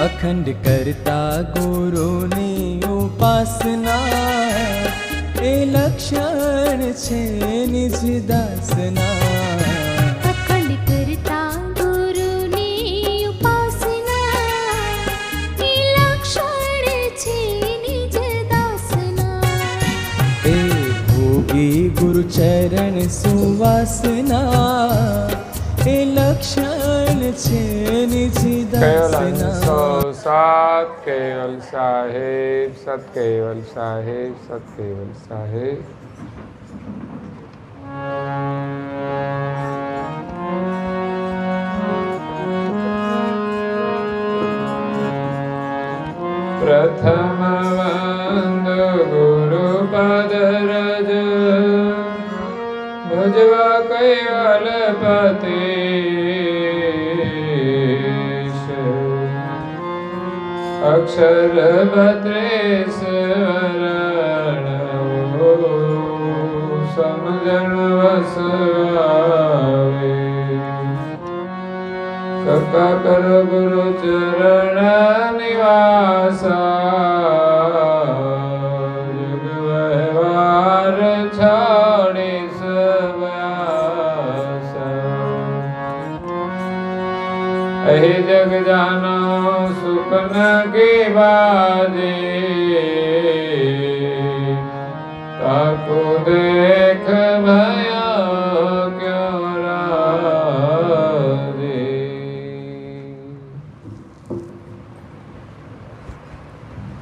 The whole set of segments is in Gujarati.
અખંડ કરતા ગુરુની ઉપાસના એ લક્ષણ છે નિજ દાસના. અખંડ કરતા ગુરુની ઉપાસના એ લક્ષણ છે નિજ દાસના. એ ભોગી ગુરુ ચરણ સુવાસના એ લક્ષણ છે નિજ દાસના. સત કેવલ સાહેબ, સત કેવલ સાહેબ, સત કેવલ સાહેબ. પ્રથમ વંદુ ગુરુ પદ રજ ભજવા કૈવલપતિ. અક્ષર 32 વરણ સમજણ વસવાવે. કૃપા કર ગુરુ ચરણ નિવાસા. જગ વ્યવહાર છોડી સવ્યાસા. અહીં જગ જાનો સુપન की बाजे ताको देख भया क्यों राजे.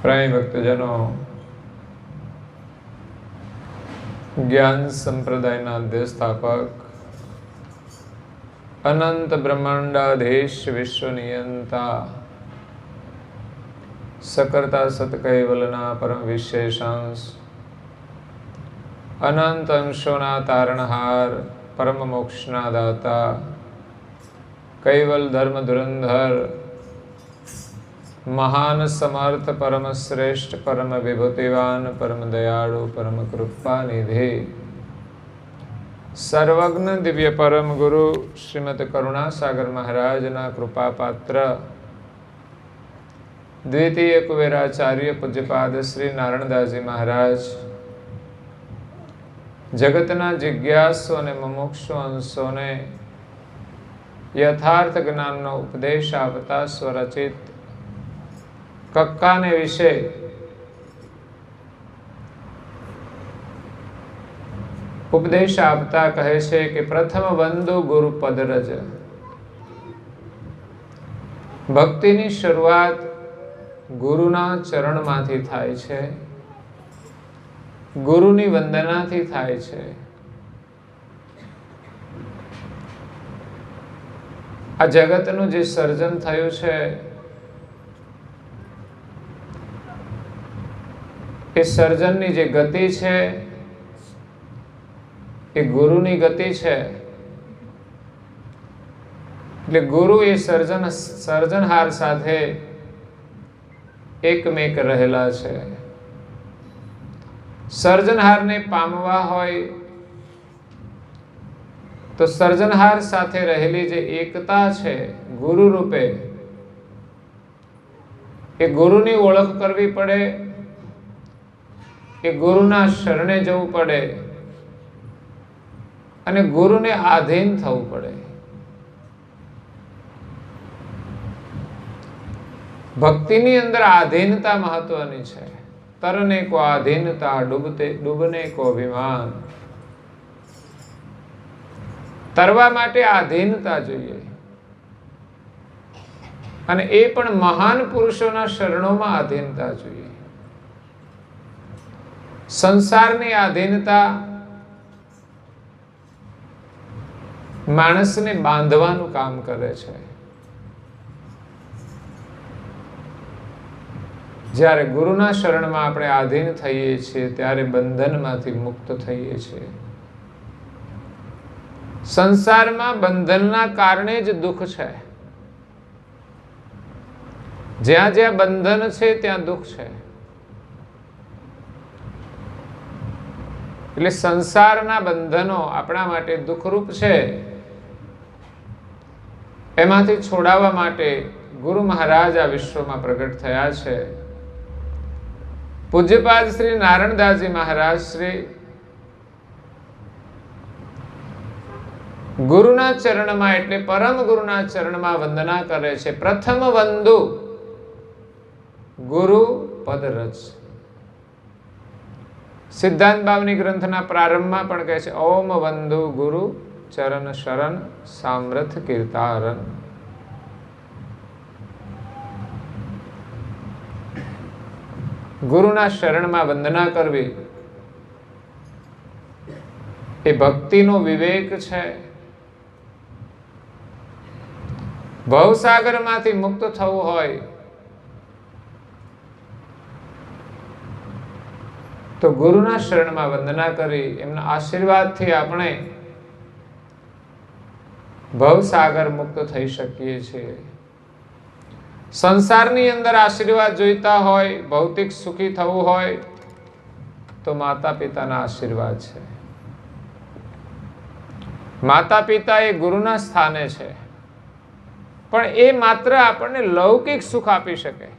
પ્રાય ભક્તજનો, જ્ઞાન સંપ્રદાયના અધ્યસ્થાપક, અનંત બ્રહ્માંડાધીશ વિશ્વ નિયંતા, સકર્તા સત કૈવલના પરમ વિશેષાંશ, અનંત અંશોના તારણહાર, પરમ મોક્ષના દાતા, કૈવલ ધર્મ ધુરંધર, મહાન સમર્થ, પરમ શ્રેષ્ઠ, પરમ વિભૂતિવાન, પરમ દયાળુ, પરમ કૃપાનિધિ, સર્વજ્ઞ દિવ્ય પરમ ગુરુ શ્રીમદ કરુણાસાગર મહારાજના કૃપાપાત્ર, દ્વિતીય કુબેરાચાર્ય પૂજ્યપાદ શ્રી નારાયણદાસજી મહારાજ, જગતના જિજ્ઞાસુ અને મુમુક્ષુ અંશોને યથાર્થ જ્ઞાનનો ઉપદેશ આપતા સ્વરચિત કક્કાને વિશે ઉપદેશ આપતા કહે છે કે પ્રથમ વંદુ ગુરુ પદરજ. ભક્તિની શરૂઆત ગુરુના ચરણમાંથી થાય છે, ગુરુની વંદનાથી થાય છે. આ જગતનું જે સર્જન થયું છે એ સર્જનની જે ગતિ છે એ ગુરુની ગતિ છે. એટલે ગુરુ એ સર્જનહાર સાથે એકમેક રહેલા છે. સર્જનહારને પામવા હોય તો સર્જનહાર સાથે રહેલી જે એકતા છે ગુરુ રૂપે, એ ગુરુની ઓળખ કરવી પડે, એ ગુરુના શરણે જવું પડે અને ગુરુને આધીન થવું પડે. ભક્તિની અંદર આધીનતા મહત્વની છે. તરને કો આધીનતા, ડૂબને કો અભિમાન. તરવા માટે આધીનતા જોઈએ, અને એ પણ મહાન પુરુષોના શરણોમાં આધીનતા જોઈએ. સંસારની આધીનતા માણસને બાંધવાનું કામ કરે છે. જ્યારે ગુરુના શરણમાં આપણે આધીન થઈએ છીએ ત્યારે બંધનમાંથી મુક્ત થઈએ છીએ. સંસારમાં બંધનના કારણે જ દુઃખ છે. જ્યાં જ્યાં બંધન છે ત્યાં દુઃખ છે. એટલે સંસારના બંધનો આપણા માટે દુઃખરૂપ છે. એમાંથી છોડાવવા માટે ગુરુ મહારાજ આ વિશ્વમાં પ્રગટ થયા છે. પૂજ્યપાદ શ્રી નારણદાસજી મહારાજ શ્રી ગુરુના ચરણમાં એટલે પરમ ગુરુના ચરણમાં વંદના કરે છે. પ્રથમ વંદુ ગુરુ પદરજ. સિદ્ધાંત બાવની ગ્રંથના પ્રારંભમાં પણ કહે છે ઓમ વંદુ ગુરુ ચરણ શરણ સામ્રથ કીર્તારન. ગુરુના શરણમાં વંદના કરવી એ ભક્તિનો વિવેક છે. ભવસાગરમાંથી મુક્ત થવું હોય તો ગુરુના શરણમાં વંદના કરી એમના આશીર્વાદથી આપણે ભવસાગર મુક્ત થઈ શકીએ છીએ. સંસારની અંદર આશીર્વાદ જોઈતા હોય, ભૌતિક સુખી થવું હોય તો માતા પિતાના આશીર્વાદ છે. માતા પિતા એ ગુરુના સ્થાને છે, પણ એ માત્ર આપણને લૌકિક સુખ આપી શકે.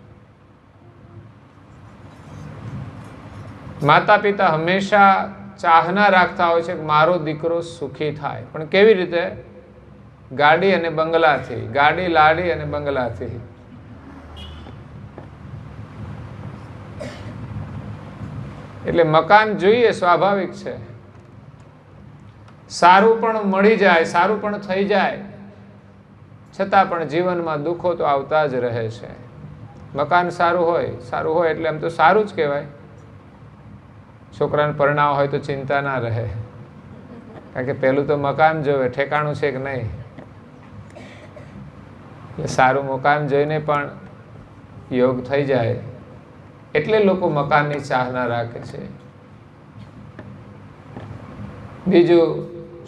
માતા પિતા હંમેશા ચાહના રાખતા હોય છે કે મારો દીકરો સુખી થાય, પણ કેવી રીતે? ગાડી અને બંગલાથી, ગાડી લાડી અને બંગલાથી. એટલે મકાન જોઈએ સ્વાભાવિક છે, સારું પણ મળી જાય, સારું પણ થઈ જાય, છતાં પણ જીવનમાં દુઃખો તો આવતા જ રહે છે. મકાન સારું હોય એટલે એમ તો સારું જ કહેવાય. છોકરાને પરણાવ હોય તો ચિંતા ના રહે, કારણ કે પેલું તો મકાન જોવે ઠેકાણું છે કે નહીં. એટલે સારું મકાન જોઈને પણ યોગ થઈ જાય એટલે લોકો મકાનની ચાહના રાખે છે. બીજું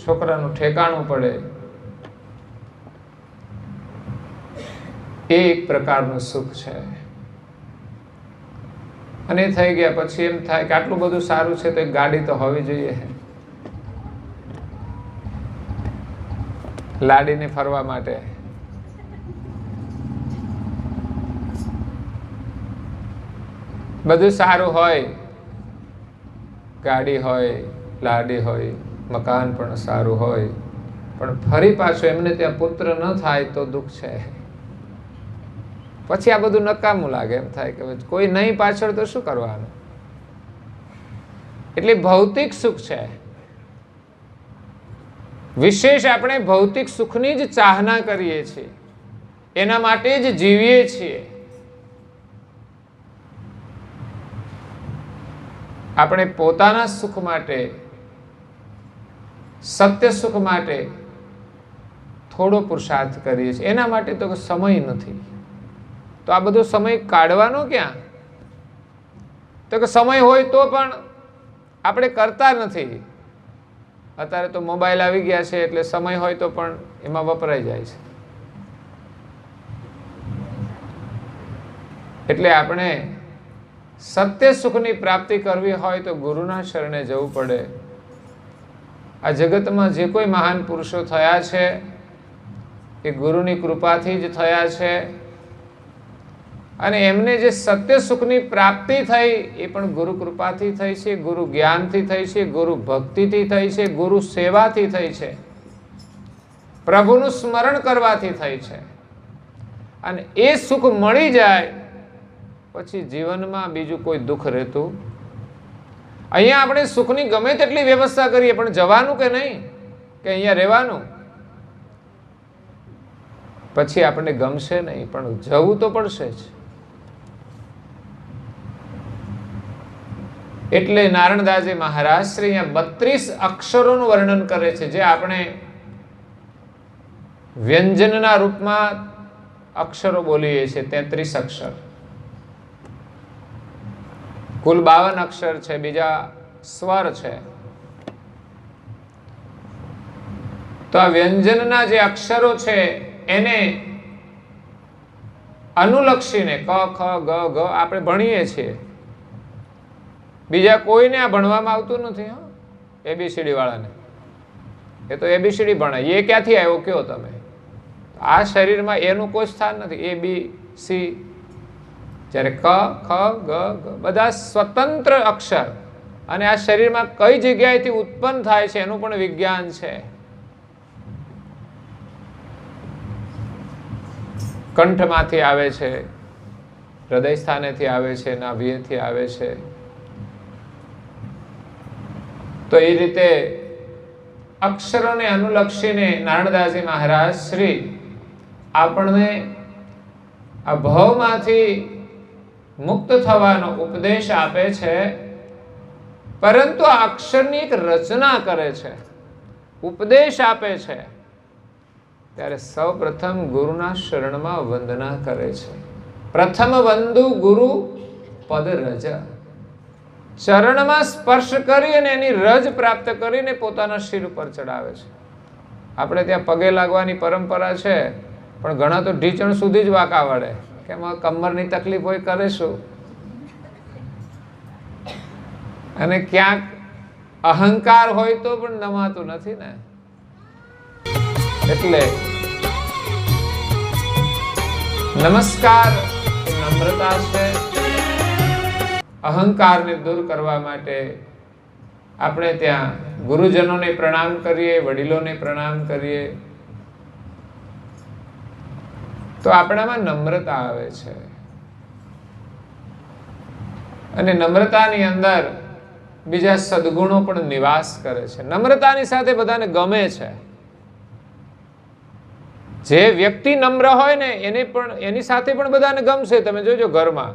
છોકરાનું ઠેકાણું પડે એ એક પ્રકારનું સુખ છે. અને થઈ ગયા પછી એમ થાય કે આટલું બધું સારું છે તો એક ગાડી તો હોવી જોઈએ, લાડીને ફરવા માટે. બધું સારું હોય, ગાડી હોય, લાડી હોય, મકાન પણ સારું હોય, પણ ફરી પાછું એમને ત્યાં પુત્ર ન થાય તો દુઃખ છે. પછી આ બધું નકામું લાગે, એમ થાય કે કોઈ નહીં પાછળ તો શું કરવાનું. એટલે ભૌતિક સુખ છે, વિશેષ આપણે ભૌતિક સુખની જ ચાહના કરીએ છીએ, એના માટે જ જીવીએ છીએ. આપણે પોતાના સુખ માટે, સત્ય સુખ માટે થોડો પુરુષાર્થ કરીએ છીએ, એના માટે તો સમય નથી. તો આ બધો સમય કાઢવાનો ક્યાં? તો કે સમય હોય તો પણ આપણે કરતા નથી. અત્યારે તો મોબાઈલ આવી ગયા છે એટલે સમય હોય તો પણ એમાં વપરાઈ જાય છે. એટલે આપણે સત્ય સુખની પ્રાપ્તિ કરવી હોય તો ગુરુના શરણે જવું પડે. આ જગતમાં જે કોઈ મહાન પુરુષો થયા છે એ ગુરુની કૃપાથી જ થયા છે, અને એમને જે સત્ય સુખની પ્રાપ્તિ થઈ એ પણ ગુરુ કૃપાથી થઈ છે, ગુરુ જ્ઞાનથી થઈ છે, ગુરુ ભક્તિથી થઈ છે, ગુરુ સેવાથી થઈ છે, પ્રભુનું સ્મરણ કરવાથી થઈ છે. અને એ સુખ મળી જાય પછી જીવનમાં બીજું કોઈ દુઃખ રહેતું. અહીંયા આપણે સુખની ગમે તેટલી વ્યવસ્થા કરીએ પણ જવાનું કે નહીં, કે અહીંયા રહેવાનું, પછી આપણને ગમશે નહીં, પણ જવું તો પડશે જ. એટલે નારણદાસજી મહારાજ શ્રી અહીંયા 32 અક્ષરોનું વર્ણન કરે છે, જે આપણે વ્યંજનના રૂપમાં અક્ષરો બોલીએ છીએ. 33 અક્ષર, કુલ 52 અક્ષર છે, બીજા સ્વર છે. તો આ વ્યંજનના જે અક્ષરો છે એને અનુલક્ષીને ક, ખ, ગ, ઘ આપણે ભણીએ છીએ. બીજા કોઈને આ ભણવામાં આવતું નથી. એબીસીડી વાળાને એ તો એબીસીડી ભણાય. એ ક્યાંથી આવ્યો કયો તમે? આ શરીરમાં એનું કોઈ સ્થાન નથી. એ બી સી, જ્યારે ક ખ ગ ગ બધા સ્વતંત્ર અક્ષર, અને આ શરીરમાં કઈ જગ્યાએથી ઉત્પન્ન થાય છે એનું પણ વિજ્ઞાન છે. કંઠમાંથી આવે છે, હૃદય સ્થાનેથી આવે છે, નાભિએથી આવે છે. તો એ રીતે અક્ષરોને અનુલક્ષીને નારણદાસજી મહારાજ શ્રી આપણને આ ભવમાંથી મુક્ત થવાનો ઉપદેશ આપે છે, પરંતુ આ અક્ષરની એક રચના કરે છે, ઉપદેશ આપે છે. ત્યારે સૌ પ્રથમ ગુરુના શરણમાં વંદના કરે છે. પ્રથમ વંદુ ગુરુ પદ રજ, ચરણમાં સ્પર્શ કરી અને એની રજ પ્રાપ્ત કરીને પોતાના શિર ઉપર ચડાવે છે. આપણે ત્યાં પગે લાગવાની પરંપરા છે, પણ ઘણા તો ઢીચણ સુધી જ વાંકા વળે, કે કમરની તકલીફ હોય કરે શું, અને ક્યાંક અહંકાર હોય તો પણ નમાતું નથી ને. એટલે નમસ્કાર નમ્રતા છે. અહંકારને દૂર કરવા માટે આપણે ત્યાં ગુરુજનોને પ્રણામ કરીએ, વડીલોને પ્રણામ કરીએ, તો આપણામાં નમ્રતા આવે છે. અને નમ્રતાની અંદર બીજા સદગુણો પણ નિવાસ કરે છે. નમ્રતાની સાથે બધાને ગમે છે. જે વ્યક્તિ નમ્ર હોય ને એની સાથે પણ બધાને ગમશે. તમે જોજો ઘરમાં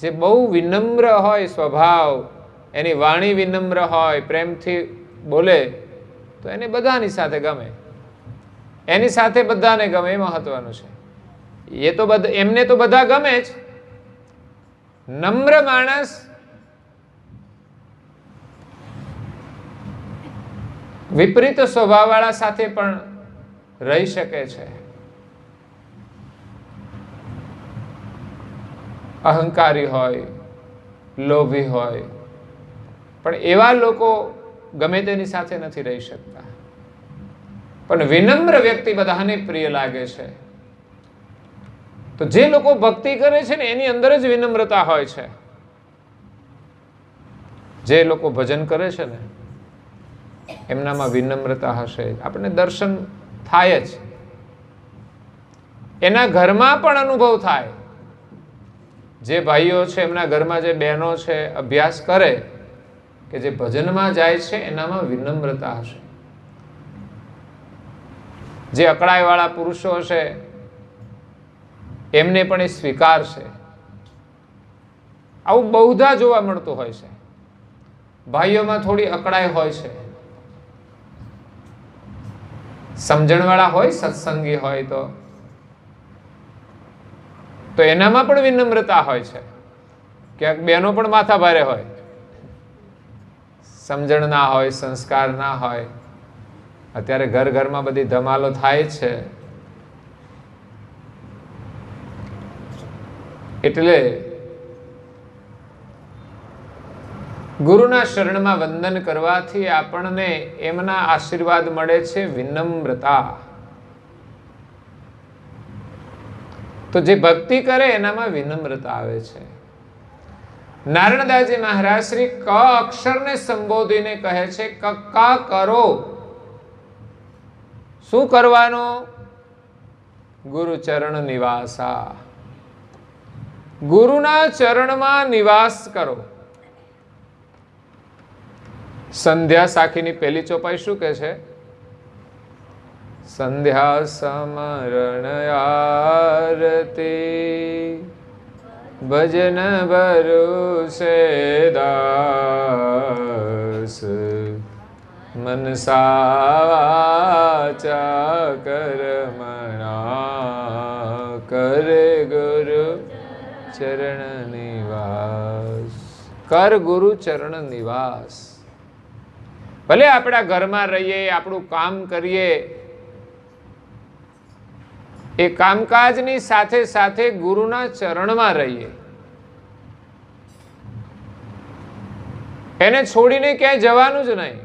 જે બહુ વિનમ્ર હોય સ્વભાવ, એની વાણી વિનમ્ર હોય, પ્રેમથી બોલે, તો એને બધાની સાથે ગમે, એની સાથે બધાને ગમે. એ મહત્વનું છે. એ તો એમને તો બધા ગમે જ. નમ્ર માણસ વિપરીત સ્વભાવવાળા સાથે પણ રહી શકે છે. અહંકારી હોય, લોભી હોય, પણ એવા લોકો ગમે તેની સાથે નથી રહી શકતા. પણ વિનમ્ર વ્યક્તિ બધાને પ્રિય લાગે છે. તો જે લોકો ભક્તિ કરે છે ને એની અંદર જ વિનમ્રતા હોય છે. જે લોકો ભજન કરે છે ને એમનામાં વિનમ્રતા હશે. આપણને દર્શન થાય જ, એના ઘરમાં પણ અનુભવ થાય. જે ભાઈઓ છે એમના ઘરમાં જે બહેનો છે અભ્યાસ કરે કે જે ભજનમાં જાય છે એનામાં વિનમ્રતા હશે. જે અકળાઈવાળા પુરુષો હશે એમને પણ એ સ્વીકારશે. આવું બહુધા જોવા મળતું હોય છે. ભાઈઓમાં થોડી અકળાઈ હોય છે. સમજણવાળા હોય, સત્સંગી હોય તો એનામાં પણ વિનમ્રતા હોય છે. ક્યાંક બહેનો પણ માથા ભારે હોય, સમજણ ના હોય, સંસ્કાર ના હોય. અત્યારે ઘર ઘરમાં બધી ધમાલો થાય છે. એટલે ગુરુના શરણમાં વંદન કરવાથી આપણને એમના આશીર્વાદ મળે છે, વિનમ્રતા. તો જે ભક્તિ કરે એનામાં વિનમ્રતા આવે છે. નારણદાસજી મહારાજ શ્રી ક અક્ષરને સંબોધીને કહે છે કક્કા કરો. શું કરવાનું? ગુરુ ચરણ નિવાસા. ગુરુના ચરણમાં નિવાસ કરો. સંધ્યા સાખીની પહેલી ચોપાઈ શું કહે છે? સંધ્યા સમરણ આરતી ભજન ભરોસે દાસ મનસા વાચા કર્મણા કરે ગુરુ ચરણ નિવાસ. કર ગુરુ ચરણ નિવાસ. ભલે આપણા ઘરમાં રહીએ, આપણું કામ કરીએ, એ કામકાજની સાથે સાથે ગુરુના ચરણમાં રહીએ. એને છોડીને ક્યાંય જવાનું જ નહીં.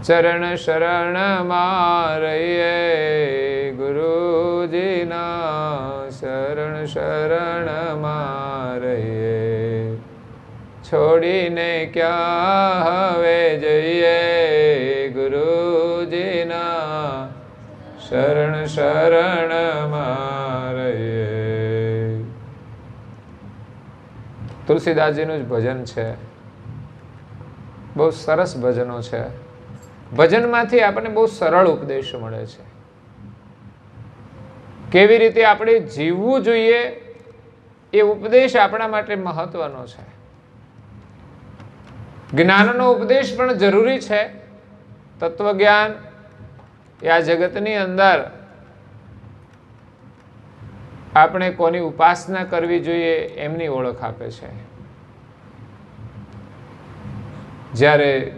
ચરણ શરણમાં રહીએ, ગુરુજીના શરણ શરણમાં રહીએ. છોડીને ક્યાં હવે જઈએ, ગુરુજીના શરણ શરણમાં રહીએ. તુલસીદાસજીનું જ ભજન છે. બહુ સરસ ભજનો છે. ભજનમાંથી આપણને બહુ સરળ ઉપદેશ મળે છે. કેવી રીતે આપણે જીવવું જોઈએ એ ઉપદેશ આપણા માટે મહત્વનો છે. જ્ઞાનનો ઉપદેશ પણ જરૂરી છે. તત્વજ્ઞાન એ આ જગતની અંદર આપણે કોની ઉપાસના કરવી જોઈએ એમની ઓળખ આપે છે. જ્યારે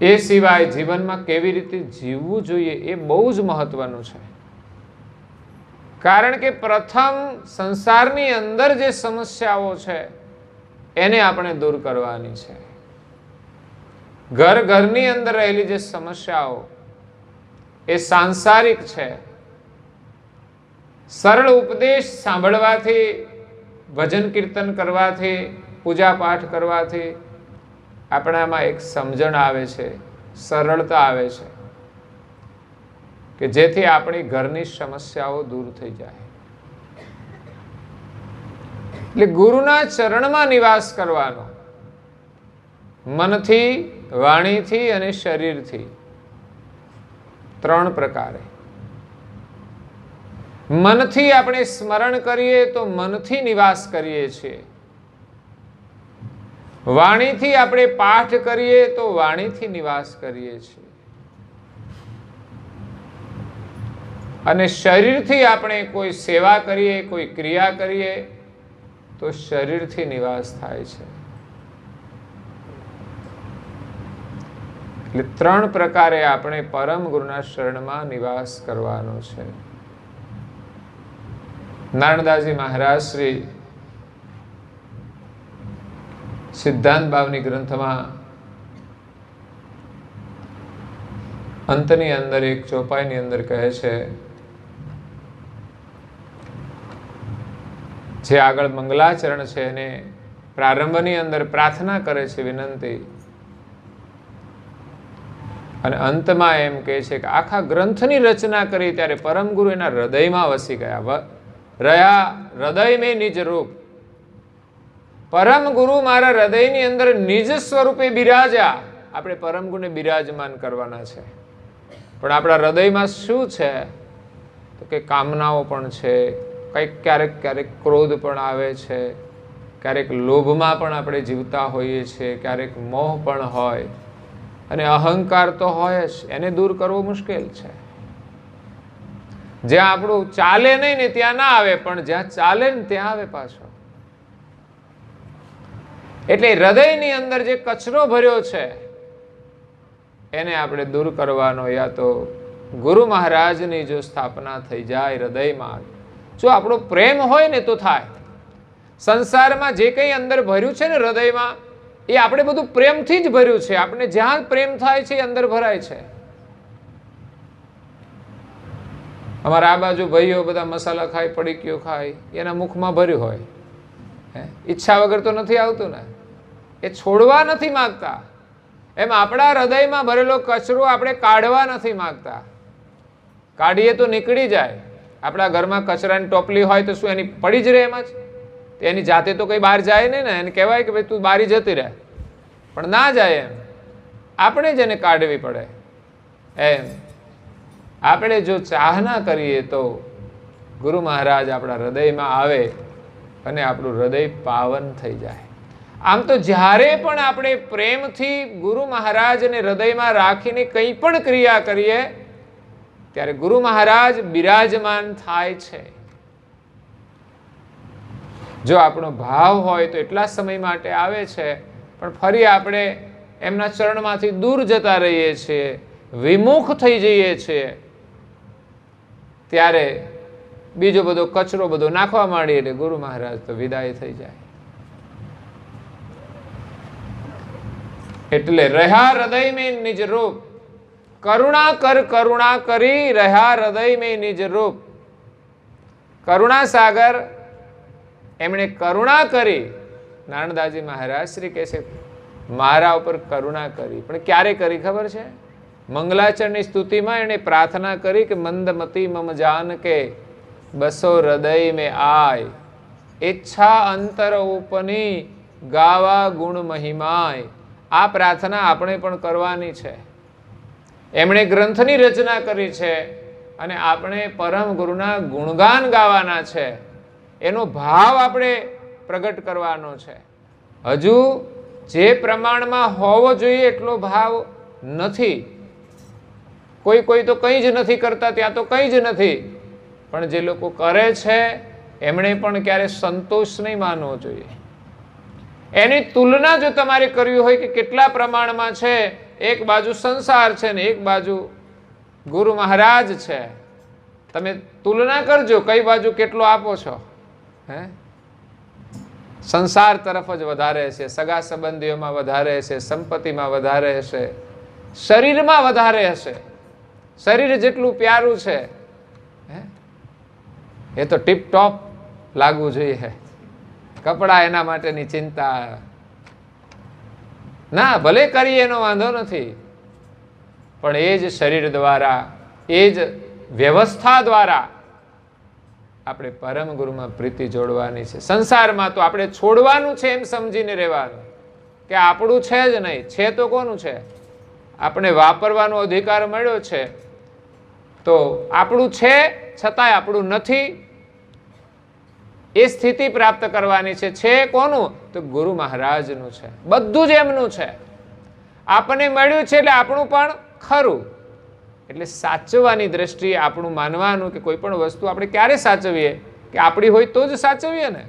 એ સિવાય જીવનમાં કેવી રીતે જીવવું જોઈએ એ બહુ જ મહત્વનું છે. કારણ કે પ્રથમ સંસારની અંદર જે સમસ્યાઓ છે એને આપણે દૂર કરવાની છે. ઘરની અંદર રહેલી જે સમસ્યાઓ એ સાંસારિક છે. સરળ ઉપદેશ સાંભળવાથી, ભજન કીર્તન કરવાથી, પૂજા પાઠ કરવાથી આપણામાં એક સમજણ આવે છે, સરળતા આવે છે કે જેથી આપણી ઘરની સમસ્યાઓ દૂર થઈ જાય. એટલે ગુરુના ચરણમાં નિવાસ કરવાનો, મનથી, વાણીથી અને શરીરથી, 3 પ્રકારે. મનથી આપણે સ્મરણ કરીએ તો મનથી નિવાસ કરીએ છીએ. વાણીથી આપણે પાઠ કરીએ તો વાણીથી નિવાસ કરીએ છીએ. અને શરીરથી આપણે કોઈ સેવા કરીએ, કોઈ ક્રિયા કરીએ તો શરીરથી નિવાસ થાય છે. એટલે 3 પ્રકારે આપણે પરમ ગુરુના શરણમાં નિવાસ કરવાનો છે. નારણદાસજી મહારાજ શ્રી સિદ્ધાંત ભાવની ગ્રંથમાં અંતની અંદર એક ચોપાઈની અંદર કહે છે, જે આગળ મંગલાચરણ છે એને પ્રારંભની અંદર પ્રાર્થના કરે છે, વિનંતી, અને અંતમાં એમ કહે છે કે આખા ગ્રંથની રચના કરી ત્યારે પરમ ગુરુ એના હૃદયમાં વસી ગયા. રહ્યા હૃદય મેં નિજ રૂપ. પરમ ગુરુ મારા હૃદયની અંદર નિજ સ્વરૂપે બિરાજ્યા. આપણે પરમ ગુરુને બિરાજમાન કરવાના છે. પણ આપણા હૃદયમાં શું છે તો કે કામનાઓ પણ છે, કંઈક ક્યારેક ક્યારેક ક્રોધ પણ આવે છે, ક્યારેક લોભમાં પણ આપણે જીવતા હોઈએ છીએ, ક્યારેક મોહ પણ હોય, અને અહંકાર તો હોય જ. એને દૂર કરવો મુશ્કેલ છે. જ્યાં આપણું ચાલે નહીં ને ત્યાં ના આવે, પણ જ્યાં ચાલે ને ત્યાં આવે પાછો. એટલે હૃદયની અંદર જે કચરો ભર્યો છે એને આપણે દૂર કરવાનો, યા તો ગુરુ મહારાજની જો સ્થાપના થઈ જાય હૃદયમાં, જો આપણો પ્રેમ હોય ને તો થાય. સંસારમાં જે કંઈ અંદર ભર્યું છે ને હૃદયમાં, એ આપણે બધું પ્રેમથી જ ભર્યું છે. આપણે જ્યાં પ્રેમ થાય છે એ અંદર ભરાય છે. અમારા આ બાજુ ભાઈઓ બધા મસાલા ખાય, પડીકીઓ ખાય, એના મુખમાં ભર્યું હોય. ઈચ્છા વગર તો નથી આવતું ને, એ છોડવા નથી માંગતા. એમ આપણા હૃદયમાં ભરેલો કચરો આપણે કાઢવા નથી માંગતા. કાઢીએ તો નીકળી જાય. આપણા ઘરમાં કચરાની ટોપલી હોય તો શું એની પડી જ રહે એમાં જ? એની જાતે તો કઈ બહાર જાય નહીં ને. એને કહેવાય કે ભાઈ તું બારી જતી રહે, પણ ના જાય. એમ આપણે જ એને કાઢવી પડે. એમ આપણે જો ચાહના કરીએ તો ગુરુ મહારાજ આપણા હૃદયમાં આવે અને આપણું હૃદય પાવન થઈ જાય. આમ તો જ્યારે પણ આપણે પ્રેમથી ગુરુ મહારાજને હૃદયમાં રાખીને કંઈ પણ ક્રિયા કરીએ ત્યારે ગુરુ મહારાજ બિરાજમાન થાય છે. જો આપણો ભાવ હોય તો એટલા સમય માટે આવે છે, પણ ફરી આપણે એમના ચરણમાંથી દૂર જતા રહીએ છીએ, વિમુખ થઈ જઈએ છીએ. ત્યારે બીજો બધો કચરો બધો નાખવા માંડીએ એટલે ગુરુ મહારાજ તો વિદાય થઈ જાય. એટલે રહ્યા હૃદય में निज रूप, करुणा કરી રહ્યા હૃદય में निज रूप. કરુણા સાગર એમણે કરુણા કરી. નારણદાસજી મહારાજ શ્રી કહે છે મારા ઉપર કરુણા કરી, પણ ક્યારે કરી ખબર છે? મંગલાચરણની સ્તુતિમાં એણે પ્રાર્થના કરી કે મંદમતી મમ જાન કે બસો હૃદય में આય, ઈચ્છા અંતર ઉપની ગાવા ગુણ મહિમાય. આ પ્રાર્થના આપણે પણ કરવાની છે. એમણે ગ્રંથની રચના કરી છે અને આપણે પરમ ગુરુના ગુણગાન ગાવાના છે. એનો ભાવ આપણે પ્રગટ કરવાનો છે. હજુ જે પ્રમાણમાં હોવો જોઈએ એટલો ભાવ નથી. કોઈ તો કંઈ જ નથી કરતા, ત્યાં તો કંઈ જ નથી. પણ જે લોકો કરે છે એમણે પણ ક્યારે સંતોષ નહીં માનવો જોઈએ. એની તુલના જો તમારે કરવી હોય કે કેટલા પ્રમાણમાં છે, એક બાજુ સંસાર છે ને એક બાજુ ગુરુ મહારાજ છે, તમે તુલના કરજો કઈ બાજુ કેટલો આપો છો. હે, સંસાર તરફ જ વધારે છે, સગા સંબંધીઓમાં વધારે છે, સંપત્તિમાં વધારે હશે, શરીરમાં વધારે હશે. શરીર જેટલું પ્યારું છે એ તો ટીપ ટોપ લાગવું જોઈએ. કપડા એના માટેની ચિંતા ના, ભલે કરીએ એનો વાંધો નથી, પણ એ જ શરીર દ્વારા, એ જ વ્યવસ્થા દ્વારા આપણે પરમ ગુરુમાં પ્રીતિ જોડવાની છે. સંસારમાં તો આપણે છોડવાનું છે એમ સમજીને રહેવાનું કે આપણું છે જ નહીં. છે તો કોનું છે? આપણે વાપરવાનો અધિકાર મળ્યો છે તો આપણું છે છતાંય આપણું નથી. એ સ્થિતિ પ્રાપ્ત કરવાની છે. છે કોનું? તો ગુરુ મહારાજનું છે. બધું જ એમનું છે. આપણને મળ્યું છે એટલે આપણું પણ ખરું. એટલે સાચવવાની દ્રષ્ટિએ આપણું માનવાનું કે કોઈ પણ વસ્તુ આપણે ક્યારે સાચવીએ કે આપણી હોય તો જ સાચવીએ ને.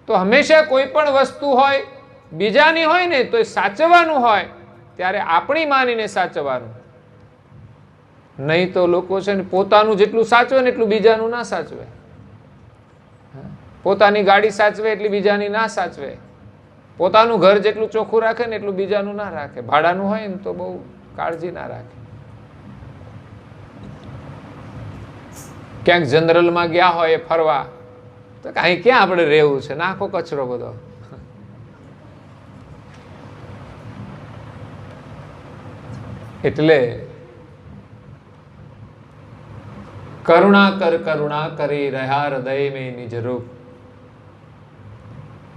તો હંમેશા કોઈ પણ વસ્તુ હોય બીજાની હોય ને તો એ સાચવવાનું હોય ત્યારે આપણી માનીને સાચવવાનું. નહીં તો લોકો છે ને પોતાનું જેટલું સાચવે ને એટલું બીજાનું ના સાચવે. પોતાની ગાડી સાચવે એટલી બીજાની ના સાચવે. પોતાનું ઘર જેટલું ચોખ્ખું રાખે ને એટલું બીજાનું ના રાખે. ભાડાનું હોય ને તો બહુ કાળજી ના રાખે. ક્યાંક જનરલમાં ગયા હોય ફરવા તો અહીં ક્યાં આપણે રહેવું છે, નાખો કચરો બધો. એટલે કરુણા કરી રહ્યા હૃદય में निज रूप.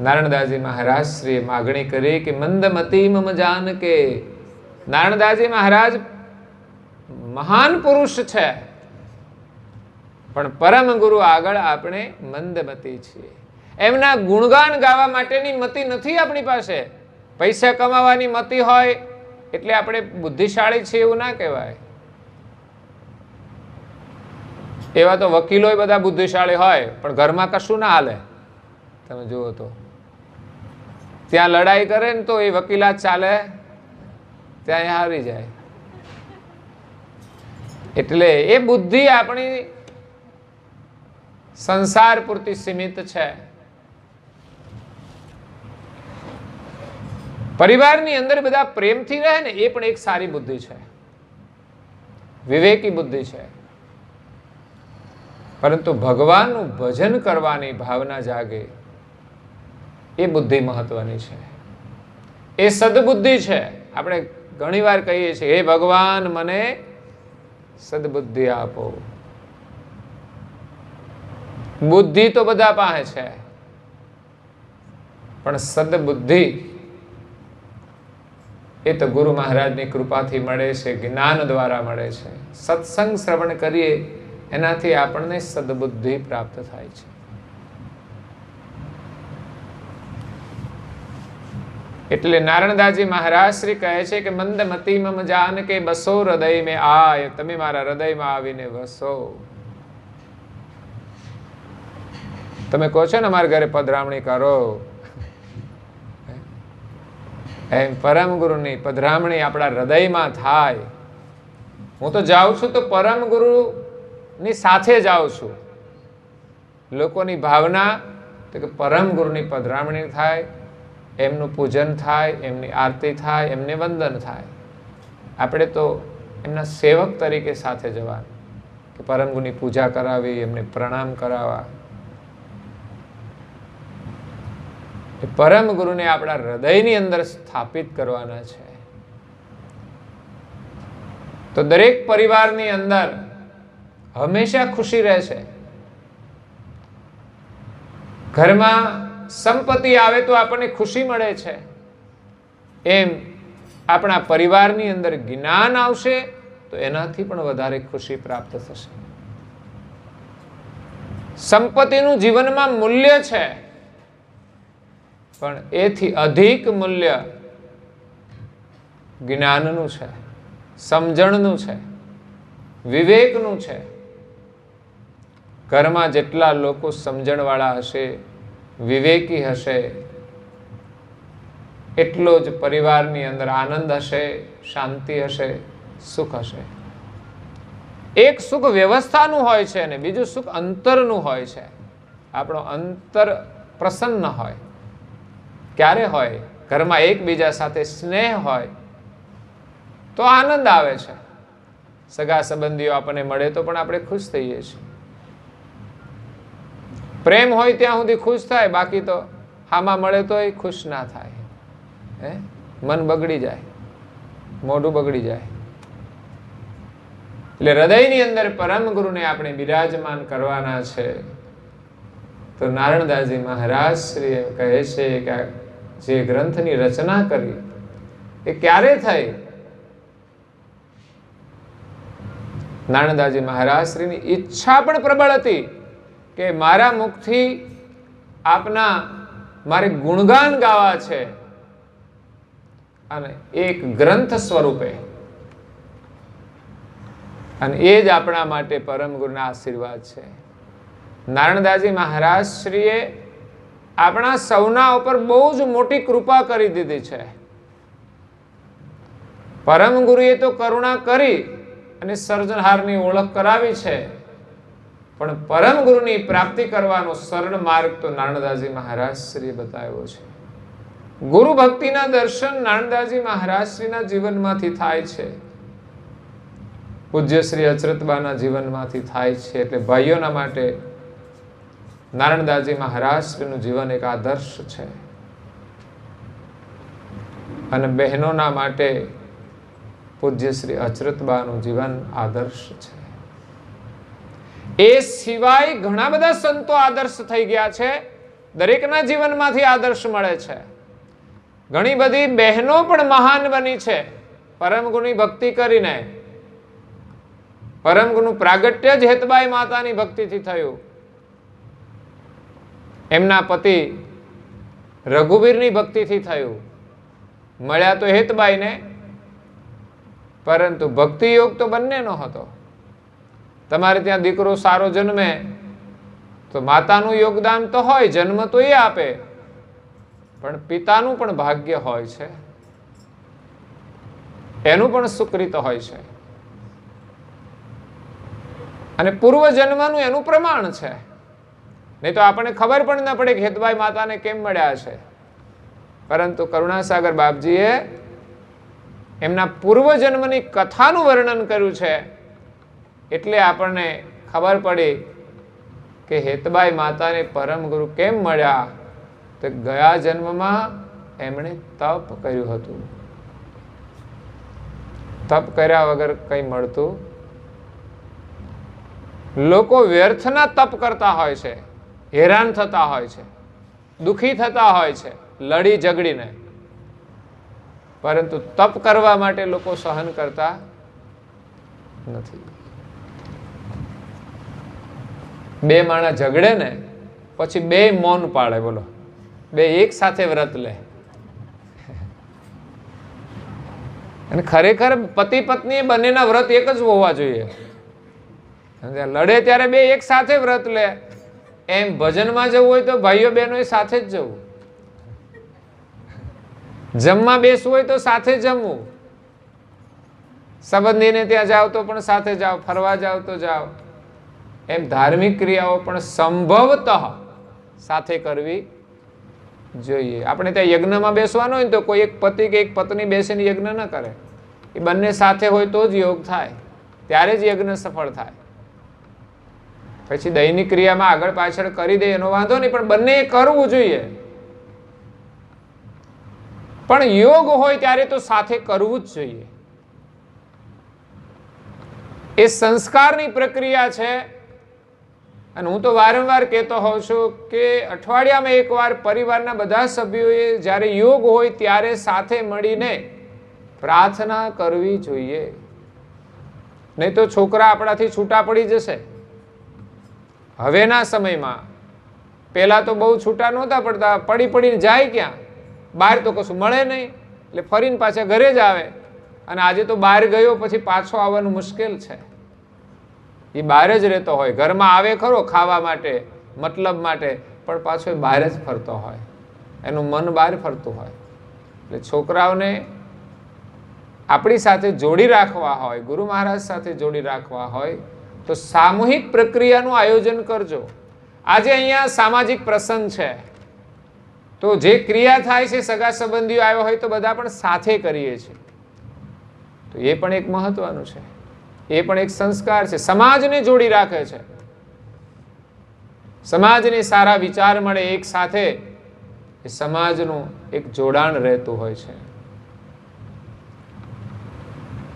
નારણદાસજી મહારાજ શ્રીએ માગણી કરી કે મંદમતી મમ જાન કે. નારણદાસજી મહારાજ મહાન પુરુષ છે પણ પરમ ગુરુ આગળ આપણે મંદમતી છીએ. એમના ગુણગાન ગાવા માટેની મતિ નથી આપણી પાસે. પૈસા કમાવાની મતિ હોય એટલે આપણે બુદ્ધિશાળી છીએ એવું ના કહેવાય. એવા તો વકીલો બધા બુદ્ધિશાળી હોય પણ ઘરમાં કશું ના હાલે. તમે જુઓ તો ત્યાં લડાઈ કરે ને તો એ વકીલાત ચાલે, ત્યાં હારી જાય. એટલે એ બુદ્ધિ આપણી સંસાર પૂરતી સીમિત છે. પરિવારની અંદર બધા પ્રેમથી રહે ને એ પણ એક સારી બુદ્ધિ છે, વિવેકી બુદ્ધિ છે. પરંતુ ભગવાનનું ભજન કરવાની ભાવના જાગે એ બુદ્ધિ મહત્વની છે. એ સદબુદ્ધિ છે. આપણે ઘણીવાર કહીએ છીએ હે ભગવાન મને સદબુદ્ધિ આપો. બુદ્ધિ તો બધા પાસે છે પણ સદબુદ્ધિ એ તો ગુરુ મહારાજની કૃપાથી મળે છે, જ્ઞાન દ્વારા મળે છે. સત્સંગ શ્રવણ કરીએ એનાથી આપણને સદબુદ્ધિ પ્રાપ્ત થાય છે. એટલે નારણદાસજી મહારાજ શ્રી કહે છે કે મંદમતી મમ જાન કે બસો હૃદય મેં આય. તમે મારા હૃદયમાં આવીને વસો. તમે કહો છો ને અમારા ઘરે પધરામણી કરો, એમ પરમ ગુરુની પધરામણી આપણા હૃદયમાં થાય. હું તો જાઉં છું તો પરમ ગુરુ ની સાથે જાઉં છું. લોકોની ભાવના તો કે પરમ ગુરુની પધરામણી થાય એમનું પૂજન થાય, એમની આરતી થાય, એમને વંદન થાય. આપણે તો એમના સેવક તરીકે સાથે જવાનું, કે પરમ ગુરુની પૂજા કરાવી, એમને પ્રણામ કરાવવા. એ પરમ ગુરુને આપણા હૃદયની અંદર સ્થાપિત કરવાના છે. તો દરેક પરિવારની અંદર હંમેશા ખુશી રહે છે. ઘરમાં સંપત્તિ આવે તો આપણને ખુશી મળે છે. એમ આપણા પરિવારની અંદર જ્ઞાન આવશે તો એનાથી પણ વધારે ખુશી પ્રાપ્ત થશે. સંપત્તિનું જીવનમાં મૂલ્ય છે, પણ એથી અધિક મૂલ્ય જ્ઞાનનું છે, સમજણનું છે, વિવેકનું છે. ઘરમાં જેટલા લોકો સમજણવાળા હશે, વિવેકી હશે, એટલો જ પરિવારની અંદર આનંદ હશે, શાંતિ હશે, સુખ હશે. એક સુખ વ્યવસ્થાનું હોય છે અને બીજું સુખ અંતરનું હોય છે. આપણો અંતર પ્રસન્ન હોય. ક્યારે હોય? ઘરમાં એકબીજા સાથે સ્નેહ હોય તો આનંદ આવે છે. સગા સંબંધીઓ આપણને મળે તો પણ આપણે ખુશ થઈએ છીએ. પ્રેમ હોય ત્યાં સુધી ખુશ થાય, બાકી તો હામાં મળે તો એ ખુશ ના થાય. મન બગડી જાય, મોઢું બગડી જાય. એટલે હૃદયની અંદર પરમ ગુરુને આપણે બિરાજમાન કરવાના છે. તો નારણદાસજી મહારાજ શ્રી કહે છે કે જે ગ્રંથની રચના કરી એ ક્યારે થઈ? નારણદાસજી મહારાજ શ્રીની ઈચ્છા પણ પ્રબળ હતી કે મારા મુખથી આપના મારે ગુણગાન ગાવા છે, અને એક ગ્રંથ સ્વરૂપે. અને એ જ આપણા માટે પરમ ગુરુના આશીર્વાદ છે. નારણદાસજી મહારાજ શ્રીએ આપણા સૌના ઉપર બહુ જ મોટી કૃપા કરી દીધી છે. પરમ ગુરુએ તો કરુણા કરી અને સર્જનહારની ઓળખ કરાવી છે, પણ પરમ ગુરુની પ્રાપ્તિ કરવાનો સરળ માર્ગ તો નારણદાસજી મહારાજ શ્રીએ બતાવ્યો છે. ગુરુ ભક્તિના દર્શન નારણદાસજી મહારાજ શ્રીના જીવનમાંથી થાય છે, પૂજ્ય શ્રી અચરતબાના જીવનમાંથી થાય છે. એટલે ભાઈઓના માટે નારણદાસજી મહારાજ શ્રીનું જીવન એક આદર્શ છે, અને બહેનોના માટે પૂજ્ય શ્રી અચરતબાનું જીવન આદર્શ છે. એ સિવાય ઘણા બધા સંતો આદર્શ થઈ ગયા છે. દરેકના જીવનમાંથી આદર્શ મળે છે. ઘણી બધી બહેનો પણ મહાન બની છે પરમ ગુરુની ભક્તિ કરીને. પરમ ગુરુનું પ્રાગટ્ય જ હેતબાઈ માતાની ભક્તિથી થયું. એમના પતિ રઘુવીરની ભક્તિથી થયું. મળ્યા તો હેતબાઈને, પરંતુ ભક્તિ યોગ તો બંનેનો હતો. તમારે ત્યાં દીકરો સારો જન્મે તો માતાનું યોગદાન તો હોય, જન્મ તો એ આપે, પણ પિતાનું પણ ભાગ્ય હોય છે, એનું પણ સુકૃત હોય છે, અને પૂર્વ જન્મનું એનું પ્રમાણ છે. નહીં તો આપણને ખબર પણ ન પડે કે હેતબાઈ માતાને કેમ મળ્યા છે. પરંતુ કરુણાસાગર બાપજીએ એમના પૂર્વ જન્મની કથાનું વર્ણન કર્યું છે, એટલે આપણને ખબર પડી કે હેતબાઈ માતાને પરમ ગુરુ કેમ મળ્યા. તો ગયા જન્મમાં એમણે તપ કર્યું હતું. તપ કર્યા વગર કંઈ મળતું. લોકો વ્યર્થના તપ કરતા હોય છે, હેરાન થતા હોય છે, દુઃખી થતા હોય છે લડી ઝઘડીને, પરંતુ તપ કરવા માટે લોકો સહન કરતા નથી. બે માણસ ઝઘડે ને પછી બે મૌન પાળે, બોલો, બે એક સાથે વ્રત લે. અને ખરેખર પતિ પત્ની બંનેના વ્રત એક જ હોવા જોઈએ. લડે ત્યારે બે એક સાથે વ્રત લે. એમ ભજનમાં જવું હોય તો ભાઈઓ બહેનો સાથે જ જવું. જમવા બેસવું હોય તો સાથે જમવું. સંબંધીને ત્યાં જાઓ તો પણ સાથે જાઓ, ફરવા જાઓ તો જાઓ. એમ ધાર્મિક ક્રિયાઓ પણ સંભવતઃ સાથે કરવી જોઈએ. આપણે ત્યાં યજ્ઞમાં બેસવાનું હોય ને તો કોઈ એક પતિ કે એક પત્ની બેસીને યજ્ઞ ન કરે. એ બંને સાથે હોય તો જ યોગ થાય, ત્યારે જ યજ્ઞ સફળ થાય. પછી દૈનિક ક્રિયામાં આગળ પાછળ કરી દે એનો વાંધો નહીં, પણ બંને કરવું જોઈએ. પણ યોગ હોય ત્યારે તો સાથે કરવું જ જોઈએ. એ સંસ્કારની પ્રક્રિયા છે. અને હું તો વારંવાર કહેતો હોઉં છું કે અઠવાડિયામાં એકવાર પરિવારના બધા સભ્યોએ જ્યારે યોગ હોય ત્યારે સાથે મળીને પ્રાર્થના કરવી જોઈએ. નહીં તો છોકરા આપણાથી છૂટા પડી જશે. હવેના સમયમાં, પહેલા તો બહુ છૂટા નહોતા પડતા, પડીને જાય ક્યાં? બહાર તો કશું મળે નહીં, એટલે ફરીને પાછા ઘરે જ આવે. અને આજે તો બહાર ગયો પછી પાછો આવવાનું મુશ્કેલ છે. એ બહાર જ રહેતો હોય, ઘરમાં આવે ખરો ખાવા માટે, મતલબ માટે, પણ પાછો એ બહાર જ ફરતો હોય, એનું મન બહાર ફરતું હોય. એટલે છોકરાઓને આપણી સાથે જોડી રાખવા હોય, ગુરુ મહારાજ સાથે જોડી રાખવા હોય તો સામૂહિક પ્રક્રિયાનું આયોજન કરજો. આજે અહીંયા સામાજિક પ્રસંગ છે તો જે ક્રિયા થાય છે, સગા સંબંધીઓ આવ્યા હોય તો બધા પણ સાથે કરીએ છીએ. તો એ પણ એક મહત્વનું છે, એ પણ એક સંસ્કાર છે, સમાજને જોડી રાખે છે. સમાજને સારા વિચાર મળે એક સાથે, એ સમાજનું એક જોડાણ રહેતું હોય છે.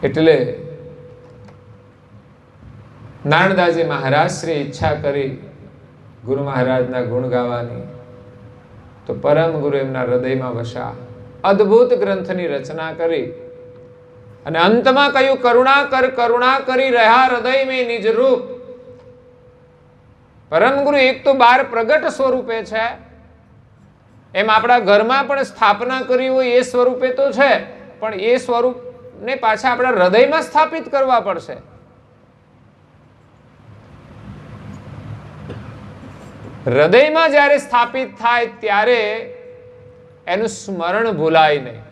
એટલે નારણદાસજી મહારાજ શ્રી ઈચ્છા કરી ગુરુ મહારાજના ગુણ ગાવાની, તો પરમ ગુરુ એમના હૃદયમાં વસા, અદ્ભુત ગ્રંથની રચના કરી. અને અંતમાં કહ્યું, કરુણા કરી રહ્યા હૃદય મેં નિજ રૂપ. પરમ ગુરુ એક તો બાર પ્રગટ સ્વરૂપે છે, એમ આપણા ઘરમાં પણ સ્થાપના કરી હોય એ સ્વરૂપે તો છે, પણ એ સ્વરૂપને પાછા આપણા હૃદયમાં સ્થાપિત કરવા પડશે. હૃદયમાં જ્યારે સ્થાપિત થાય ત્યારે એનું સ્મરણ ભૂલાય નહીં.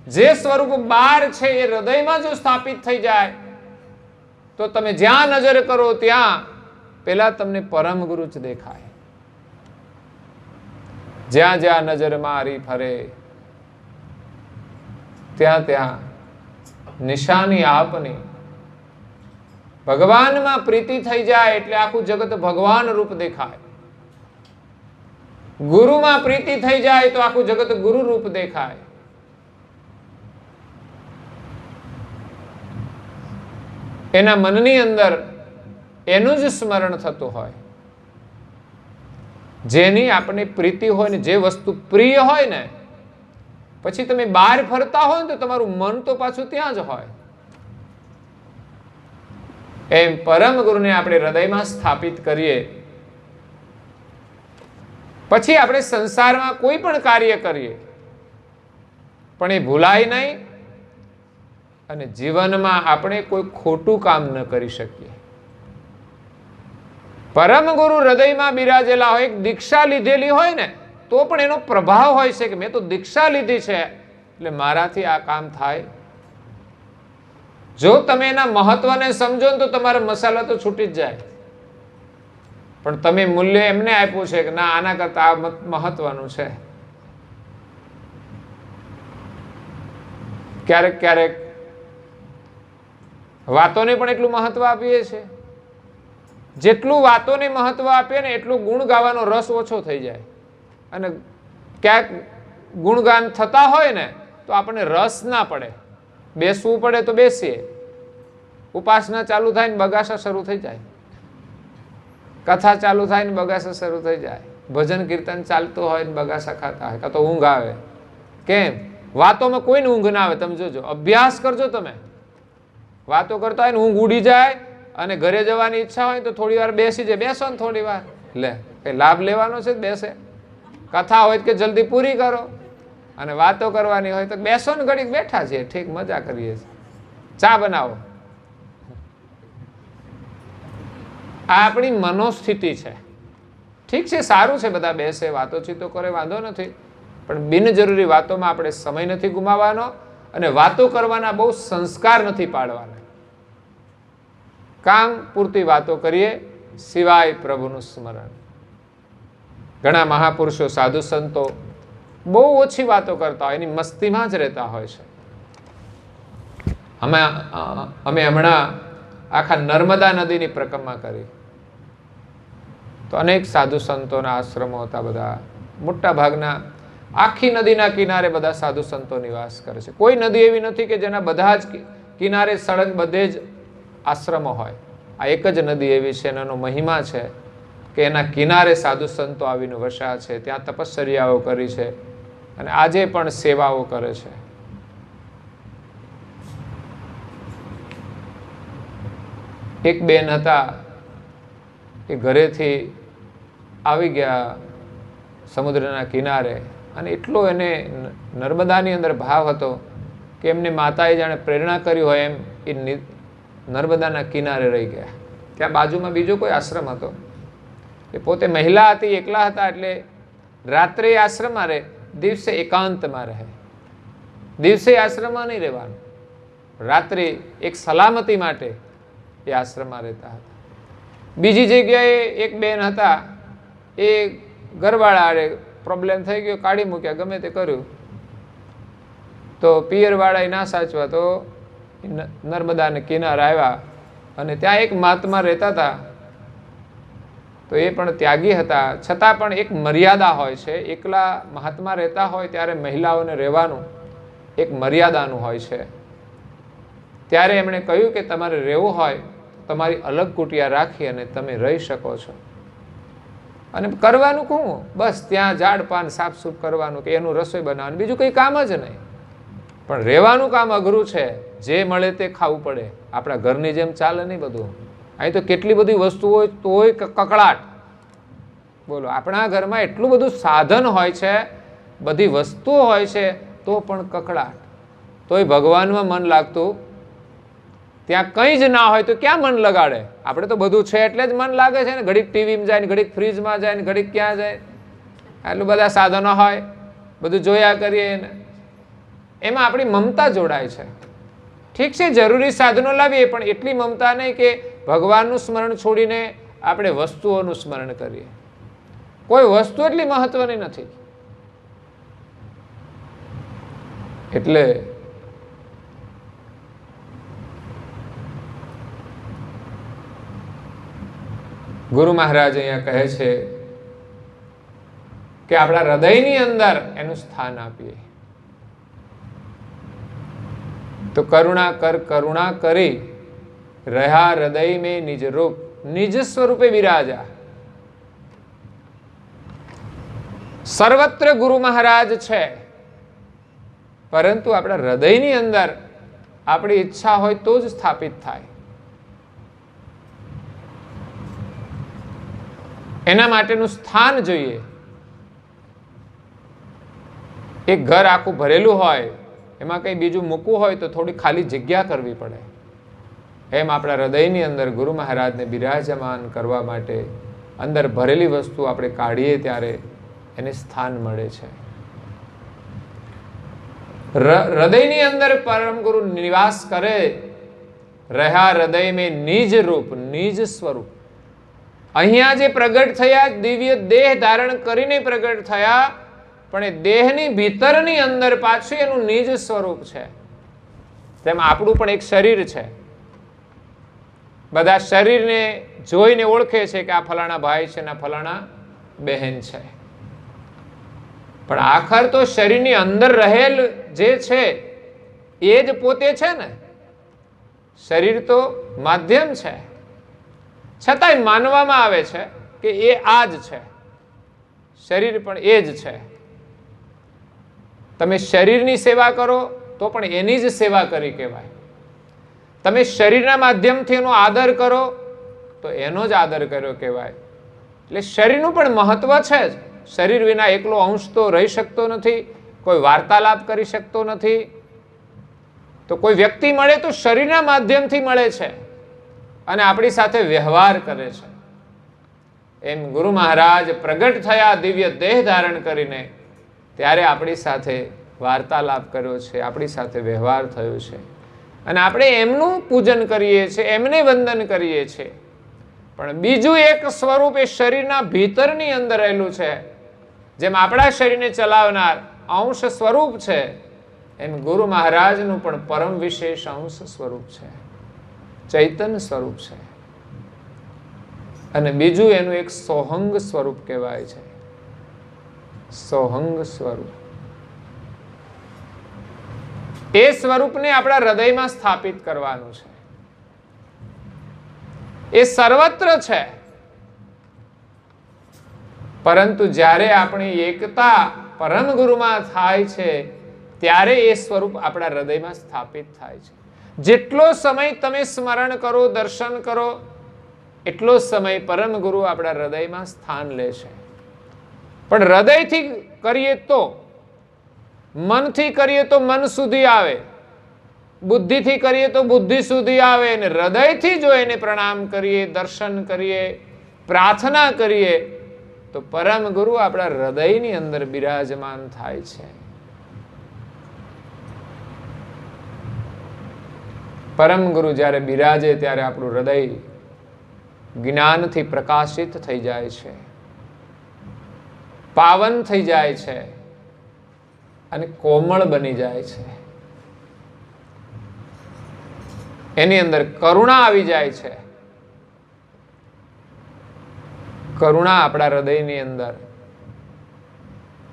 જે સ્વરૂપ બહાર છે એ હૃદયમાં જો સ્થાપિત થઈ જાય તો તમે જ્યાં નજર કરો ત્યાં પેલા તમને પરમ ગુરુ જ દેખાય. જ્યાં જ્યાં નજર મારી ફરે ત્યાં ત્યાં નિશાની આપની. ભગવાનમાં પ્રીતિ થઈ જાય એટલે આખું જગત ભગવાન રૂપ દેખાય. ગુરુમાં પ્રીતિ થઈ જાય તો આખું જગત ગુરુ રૂપ દેખાય. એના મનની અંદર એનું જ સ્મરણ થતું હોય. જેની આપણે પ્રીતિ હોય ને, જે વસ્તુ પ્રિય હોય ને, પછી તમે બહાર ફરતા હોય ને તો તમારું મન તો પાછું ત્યાં જ હોય. એમ પરમ ગુરુને આપણે હૃદયમાં સ્થાપિત કરીએ, પછી આપણે સંસારમાં કોઈ પણ કાર્ય કરીએ પણ એ ભૂલાય નહીં, અને જીવનમાં આપણે કોઈ ખોટું કામ ન કરી શકીએ. પરમ ગુરુ હૃદયમાં બિરાજેલા હોય, દીક્ષા લીધેલી હોય ને તો પણ એનો પ્રભાવ હોય છે કે મેં તો દીક્ષા લીધી છે એટલે મારાથી આ કામ થાય. જો તમે એના મહત્વને સમજો ને તો તમારા મસાલા તો છૂટી જ જાય. પણ તમે મૂલ્ય એમને આપ્યું છે કે ના, આના કરતા આ મહત્વનું છે. ક્યારેક ક્યારેક વાતોને પણ એટલું મહત્વ આપીએ છીએ. જેટલું વાતોને મહત્વ આપીએ ને એટલું ગુણ ગાવાનો રસ ઓછો થઈ જાય. અને ક્યાંક ગુણગાન થતા હોય ને તો આપણને રસ ના પડે. બેસવું પડે તો બેસીએ. ઉપાસના ચાલુ થાય ને બગાસા શરૂ થઈ જાય. કથા ચાલુ થાય ને બગાસા શરૂ થઈ જાય. ભજન કીર્તન ચાલતું હોય ને બગાસા ખાતા હોય, કાં તો ઊંઘ આવે. કેમ? વાતોમાં કોઈને ઊંઘ ના આવે. તમે જોજો, અભ્યાસ કરજો. તમે વાતો કરતા હોય ને ઊંઘ ઉડી જાય અને ઘરે જવાની ઈચ્છા હોય તો થોડી વાર બેસી જાય. બેસો ને થોડી વાર, લે કઈ લાભ લેવાનો છે, બેસે. કથા હોય કે જલ્દી પૂરી કરો, અને વાતો કરવાની હોય તો બેસો ને ઘડીક બેઠા છીએ, ઠીક, મજા કરીએ છીએ, ચા બનાવો. આ આપણી મનોસ્થિતિ છે. ઠીક છે, સારું છે, બધા બેસે, વાતોચીતો કરે, વાંધો નથી, પણ બિનજરૂરી વાતોમાં આપણે સમય નથી ગુમાવવાનો, અને વાતો કરવાના બહુ સંસ્કાર નથી પાડવાના. કામ પૂરતી વાતો કરીએ, સિવાય પ્રભુનું સ્મરણ. ઘણા મહાપુરુષો, સાધુ સંતો બહુ ઓછી વાતો કરતા હોય, એની મસ્તીમાં જ રહેતા હોય છે. અમે હમણાં આખા નર્મદા નદીની પરિક્રમા કરી, તો અનેક સાધુ સંતોના આશ્રમો હતા. બધા મોટા ભાગના આખી નદીના કિનારે બધા સાધુ સંતો નિવાસ કરે છે. કોઈ નદી એવી નથી કે જેના બધા જ કિનારે સળંગ બધે જ આશ્રમો હોય. આ એક જ નદી એવી છે, એનો મહિમા છે કે એના કિનારે સાધુ સંતો આવીને વસ્યા છે, ત્યાં તપશ્ચર્યાઓ કરી છે અને આજે પણ સેવાઓ કરે છે. એક બેન હતા, એ ઘરેથી આવી ગયા સમુદ્રના કિનારે, અને એટલો એને નર્મદાની અંદર ભાવ હતો કે એમને માતાએ જાણે પ્રેરણા કરી હોય એમ એ નર્મદાના કિનારે રહી ગયા. ત્યાં બાજુમાં બીજો કોઈ આશ્રમ હતો. એ પોતે મહિલા હતી, એકલા હતા, એટલે રાત્રે આશ્રમમાં રહે, દિવસે એકાંતમાં રહે. દિવસે આશ્રમમાં નહીં રહેવાનું, રાત્રે એક સલામતી માટે એ આશ્રમમાં રહેતા હતા. બીજી જગ્યાએ એક બેન હતા, એ ઘરવાળા પ્રોબ્લેમ થઈ ગયો, કાઢી મૂક્યા, ગમે તે કર્યું, તો પિયરવાળાએ ના સાચવા તો નર્મદાને કિનારે આવ્યા, અને ત્યાં એક મહાત્મા રહેતા હતા. તો એ પણ ત્યાગી હતા, છતાં પણ એક મર્યાદા હોય છે. એકલા મહાત્મા રહેતા હોય ત્યારે મહિલાઓને રહેવાનું એક મર્યાદાનું હોય છે. ત્યારે એમણે કહ્યું કે તમારે રહેવું હોય તમારી અલગ કુટિયા રાખી અને તમે રહી શકો છો. અને કરવાનું શું? બસ ત્યાં ઝાડ પાન સાફસૂફ કરવાનું કે એનું રસોઈ બનાવવાનું, બીજું કંઈ કામ જ નહીં. પણ રહેવાનું કામ અઘરું છે. જે મળે તે ખાવું પડે. આપણા ઘરની જેમ ચાલે નહીં બધું. અહીં તો કેટલી બધી વસ્તુ હોય તોય કકળાટ. બોલો, આપણા ઘરમાં એટલું બધું સાધન હોય છે, બધી વસ્તુઓ હોય છે, તો પણ કકળાટ. તોય ભગવાનમાં મન લાગતું. ત્યાં કંઈ જ ના હોય તો ક્યાં મન લગાડે? આપણે તો બધું છે એટલે જ મન લાગે છે ને. ઘડીક ટીવીમાં જાય ને, ઘડીક ફ્રીજમાં જાય ને, ઘડીક ક્યાં જાય, આટલું બધા સાધનો હોય, બધું જોયા કરીએ ને, એમાં આપણી મમતા જોડાય છે. ઠીક છે, જરૂરી સાધનો લાવીએ, પણ એટલી મમતા નહીં કે ભગવાનનું સ્મરણ છોડીને આપણે વસ્તુઓનું સ્મરણ કરીએ. કોઈ વસ્તુ એટલી મહત્વની નથી. એટલે ગુરુ મહારાજ અહીંયા કહે છે કે આપણા હૃદયની અંદર એનું સ્થાન આપીએ. તો કરુણા કર કરુણા કરી રહ્યા હૃદય મેં નિજ રૂપ, નિજ સ્વરૂપે વિરાજા. સર્વત્ર ગુરુ મહારાજ છે, પરંતુ આપણા હૃદયની અંદર આપણી ઈચ્છા હોય તો જ સ્થાપિત થાય. એના માટેનું સ્થાન જોઈએ. એક ઘર આખું ભરેલું હોય, એમાં કંઈ બીજું મૂકવું હોય તો થોડી ખાલી જગ્યા કરવી પડે. એમ આપણા હૃદયની અંદર ગુરુ મહારાજને બિરાજમાન કરવા માટે અંદર ભરેલી વસ્તુ આપણે કાઢીએ ત્યારે એને સ્થાન મળે છે. હૃદયની અંદર પરમ ગુરુ નિવાસ કરે. રહ્યા હૃદય મેં નિજ રૂપ, નિજ સ્વરૂપ. અહીંયા જે પ્રગટ થયા, દિવ્ય દેહ ધારણ કરીને પ્રગટ થયા, પણ એ દેહની ભીતરની અંદર પાછું એનું નિજ સ્વરૂપ છે. તેમ આપણું પણ એક શરીર છે. બધા શરીરને જોઈને ઓળખે છે કે આ ફલાણા ભાઈ છે ને ફલાણા બહેન છે, પણ આખર તો શરીરની અંદર રહેલ જે છે એ જ પોતે છે ને. શરીર તો માધ્યમ છે, છતાંય માનવામાં આવે છે કે એ આ જ છે. શરીર પણ એ જ છે. તમે શરીરની સેવા કરો તો પણ એની જ સેવા કરી કહેવાય. તમે શરીરના માધ્યમથી એનો આદર કરો તો એનો જ આદર કર્યો કહેવાય. એટલે શરીરનું પણ મહત્વ છે જ. શરીર વિના એકલો અંશ તો રહી શકતો નથી, કોઈ વાર્તાલાપ કરી શકતો નથી. તો કોઈ વ્યક્તિ મળે તો શરીરના માધ્યમથી મળે છે અને આપણી સાથે વ્યવહાર કરે છે. એમ ગુરુ મહારાજ પ્રગટ થયા દિવ્ય દેહ ધારણ કરીને, ત્યારે આપણી સાથે વાર્તાલાપ કર્યો છે, આપણી સાથે વ્યવહાર થયો છે, અને આપણે એમનું પૂજન કરીએ છીએ, એમને વંદન કરીએ છીએ. પણ બીજું એક સ્વરૂપ એ શરીરના ભીતરની અંદર રહેલું છે. જેમ આપણા શરીરને ચલાવનાર અંશ સ્વરૂપ છે, એમ ગુરુ મહારાજનું પણ પરમ વિશેષ અંશ સ્વરૂપ છે, ચૈતન્ય સ્વરૂપ છે. અને બીજું એનું એક સોહંગ સ્વરૂપ કહેવાય છે, સોહંગ સ્વરૂપ. એ સ્વરૂપને આપણા હૃદયમાં સ્થાપિત કરવાનું છે. એ સર્વત્ર છે, પરંતુ જ્યારે આપણી એકતા પરમ ગુરુમાં થાય છે ત્યારે એ સ્વરૂપ આપણા હૃદયમાં સ્થાપિત થાય છે. જેટલો સમય તમે સ્મરણ કરો, દર્શન કરો, એટલો સમય પરમ ગુરુ આપણા હૃદયમાં સ્થાન લે છે. પણ હૃદયથી કરીએ તો, મનથી કરીએ તો મન સુધી આવે, બુદ્ધિથી કરીએ તો બુદ્ધિ સુધી આવે, અને હૃદયથી જો એને પ્રણામ કરીએ, દર્શન કરીએ, પ્રાર્થના કરીએ, તો પરમ ગુરુ આપણા હૃદયની અંદર બિરાજમાન થાય છે. પરમ ગુરુ જ્યારે બિરાજે ત્યારે આપણું હૃદય જ્ઞાનથી પ્રકાશિત થઈ જાય છે, પાવન થઈ જાય છે અને કોમળ બની જાય છે. એની અંદર કરુણા આવી જાય છે. કરુણા આપણા હૃદયની અંદર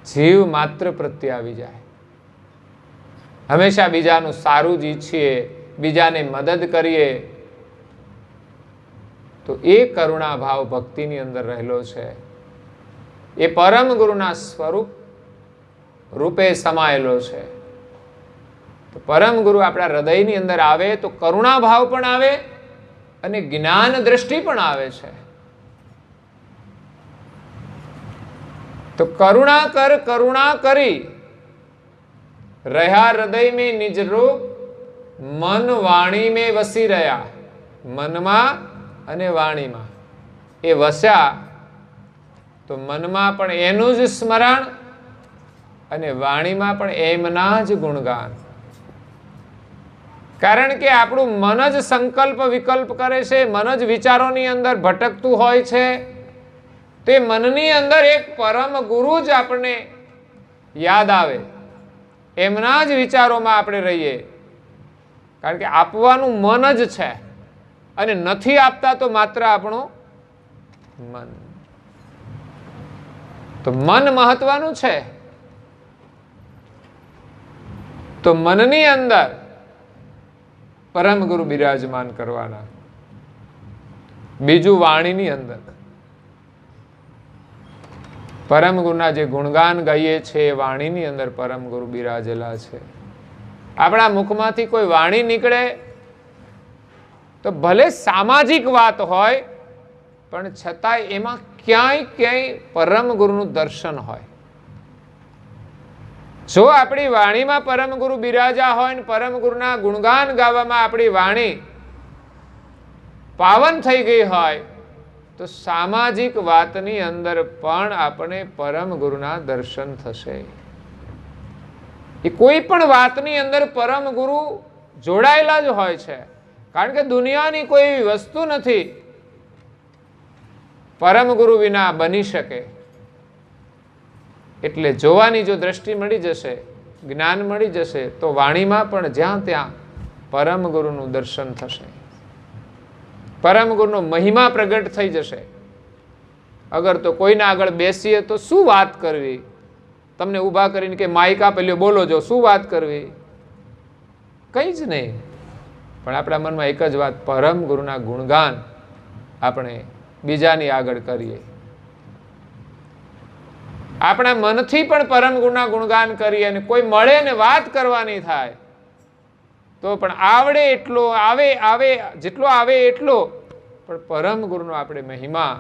જીવ માત્ર પ્રત્યે આવી જાય. હંમેશા બીજાનું સારું જ ઈચ્છીએ, બીજાને મદદ કરીએ, તો એ કરુણા ભાવ ભક્તિની અંદર રહેલો છે. એ પરમ ગુરુના સ્વરૂપ રૂપે સમાયેલો છે. તો પરમ ગુરુ આપણા હૃદયની અંદર આવે તો કરુણા ભાવ પણ આવે અને જ્ઞાન દ્રષ્ટિ પણ આવે છે. તો કરુણા કર કરુણા કરી રહ્યા હૃદય में निज रूप મન વાણી में વસી રહ્યા. મનમાં અને વાણીમાં એ વસ્યા તો મનમાં પણ એનું જ સ્મરણ અને વાણીમાં પણ એમના જ ગુણગાન. કારણ કે આપણું મન જ સંકલ્પ વિકલ્પ કરે છે, મન જ વિચારોની અંદર ભટકતું હોય છે. તે મનની અંદર એક પરમ ગુરુ જ આપણને યાદ આવે, એમના જ વિચારોમાં આપણે રહીએ. કારણ કે આપવાનું મન જ છે અને નથી આપતા તો માત્ર આપણું મન. તો મન મહત્વનું છે. તો મનની અંદર પરમ ગુરુ બિરાજમાન કરવાના. બીજું વાણીની અંદર પરમ ગુરુના જે ગુણગાન ગાઈએ છે એ વાણીની અંદર પરમ ગુરુ બિરાજેલા છે. આપણા મુખમાંથી કોઈ વાણી નીકળે તો ભલે સામાજિક વાત હોય પણ છતાંય એમાં ક્યાંય પરમ ગુરુનું દર્શન હોય. જો આપણી વાણીમાં પરમ ગુરુ બિરાજા હોય ને પરમ ગુરુના ગુણગાન ગાવામાં આપણી વાણી પાવન થઈ ગઈ હોય તો સામાજિક વાતની અંદર પણ આપણે પરમ ગુરુના દર્શન થશે. એ કોઈ પણ વાતની અંદર પરમ ગુરુ જોડાયેલા જ હોય છે. કારણ કે દુનિયાની કોઈ એવી વસ્તુ નથી પરમ ગુરુ વિના બની શકે. એટલે જોવાની જો દ્રષ્ટિ મળી જશે, જ્ઞાન મળી જશે, તો વાણીમાં પણ જ્યાં ત્યાં પરમ ગુરુનું દર્શન થશે, પરમ ગુરુનો મહિમા પ્રગટ થઈ જશે. અગર તો કોઈના આગળ બેસીએ તો શું વાત કરવી, તમને ઊભા કરીને કે માઇક આપેલો બોલો જો, શું વાત કરવી, કંઈ જ નહીં. પણ આપણા મનમાં એક જ વાત, પરમ ગુરુના ગુણગાન આપણે બીજાની આગળ કરીએ. આપણા મનથી પણ પરમ ગુરુના ગુણગાન કરીએ અને કોઈ મળે ને વાત કરવાની થાય તો પણ આવડે એટલો, આવે જેટલો આવે એટલો, પણ પરમ ગુરુનો આપણે મહિમા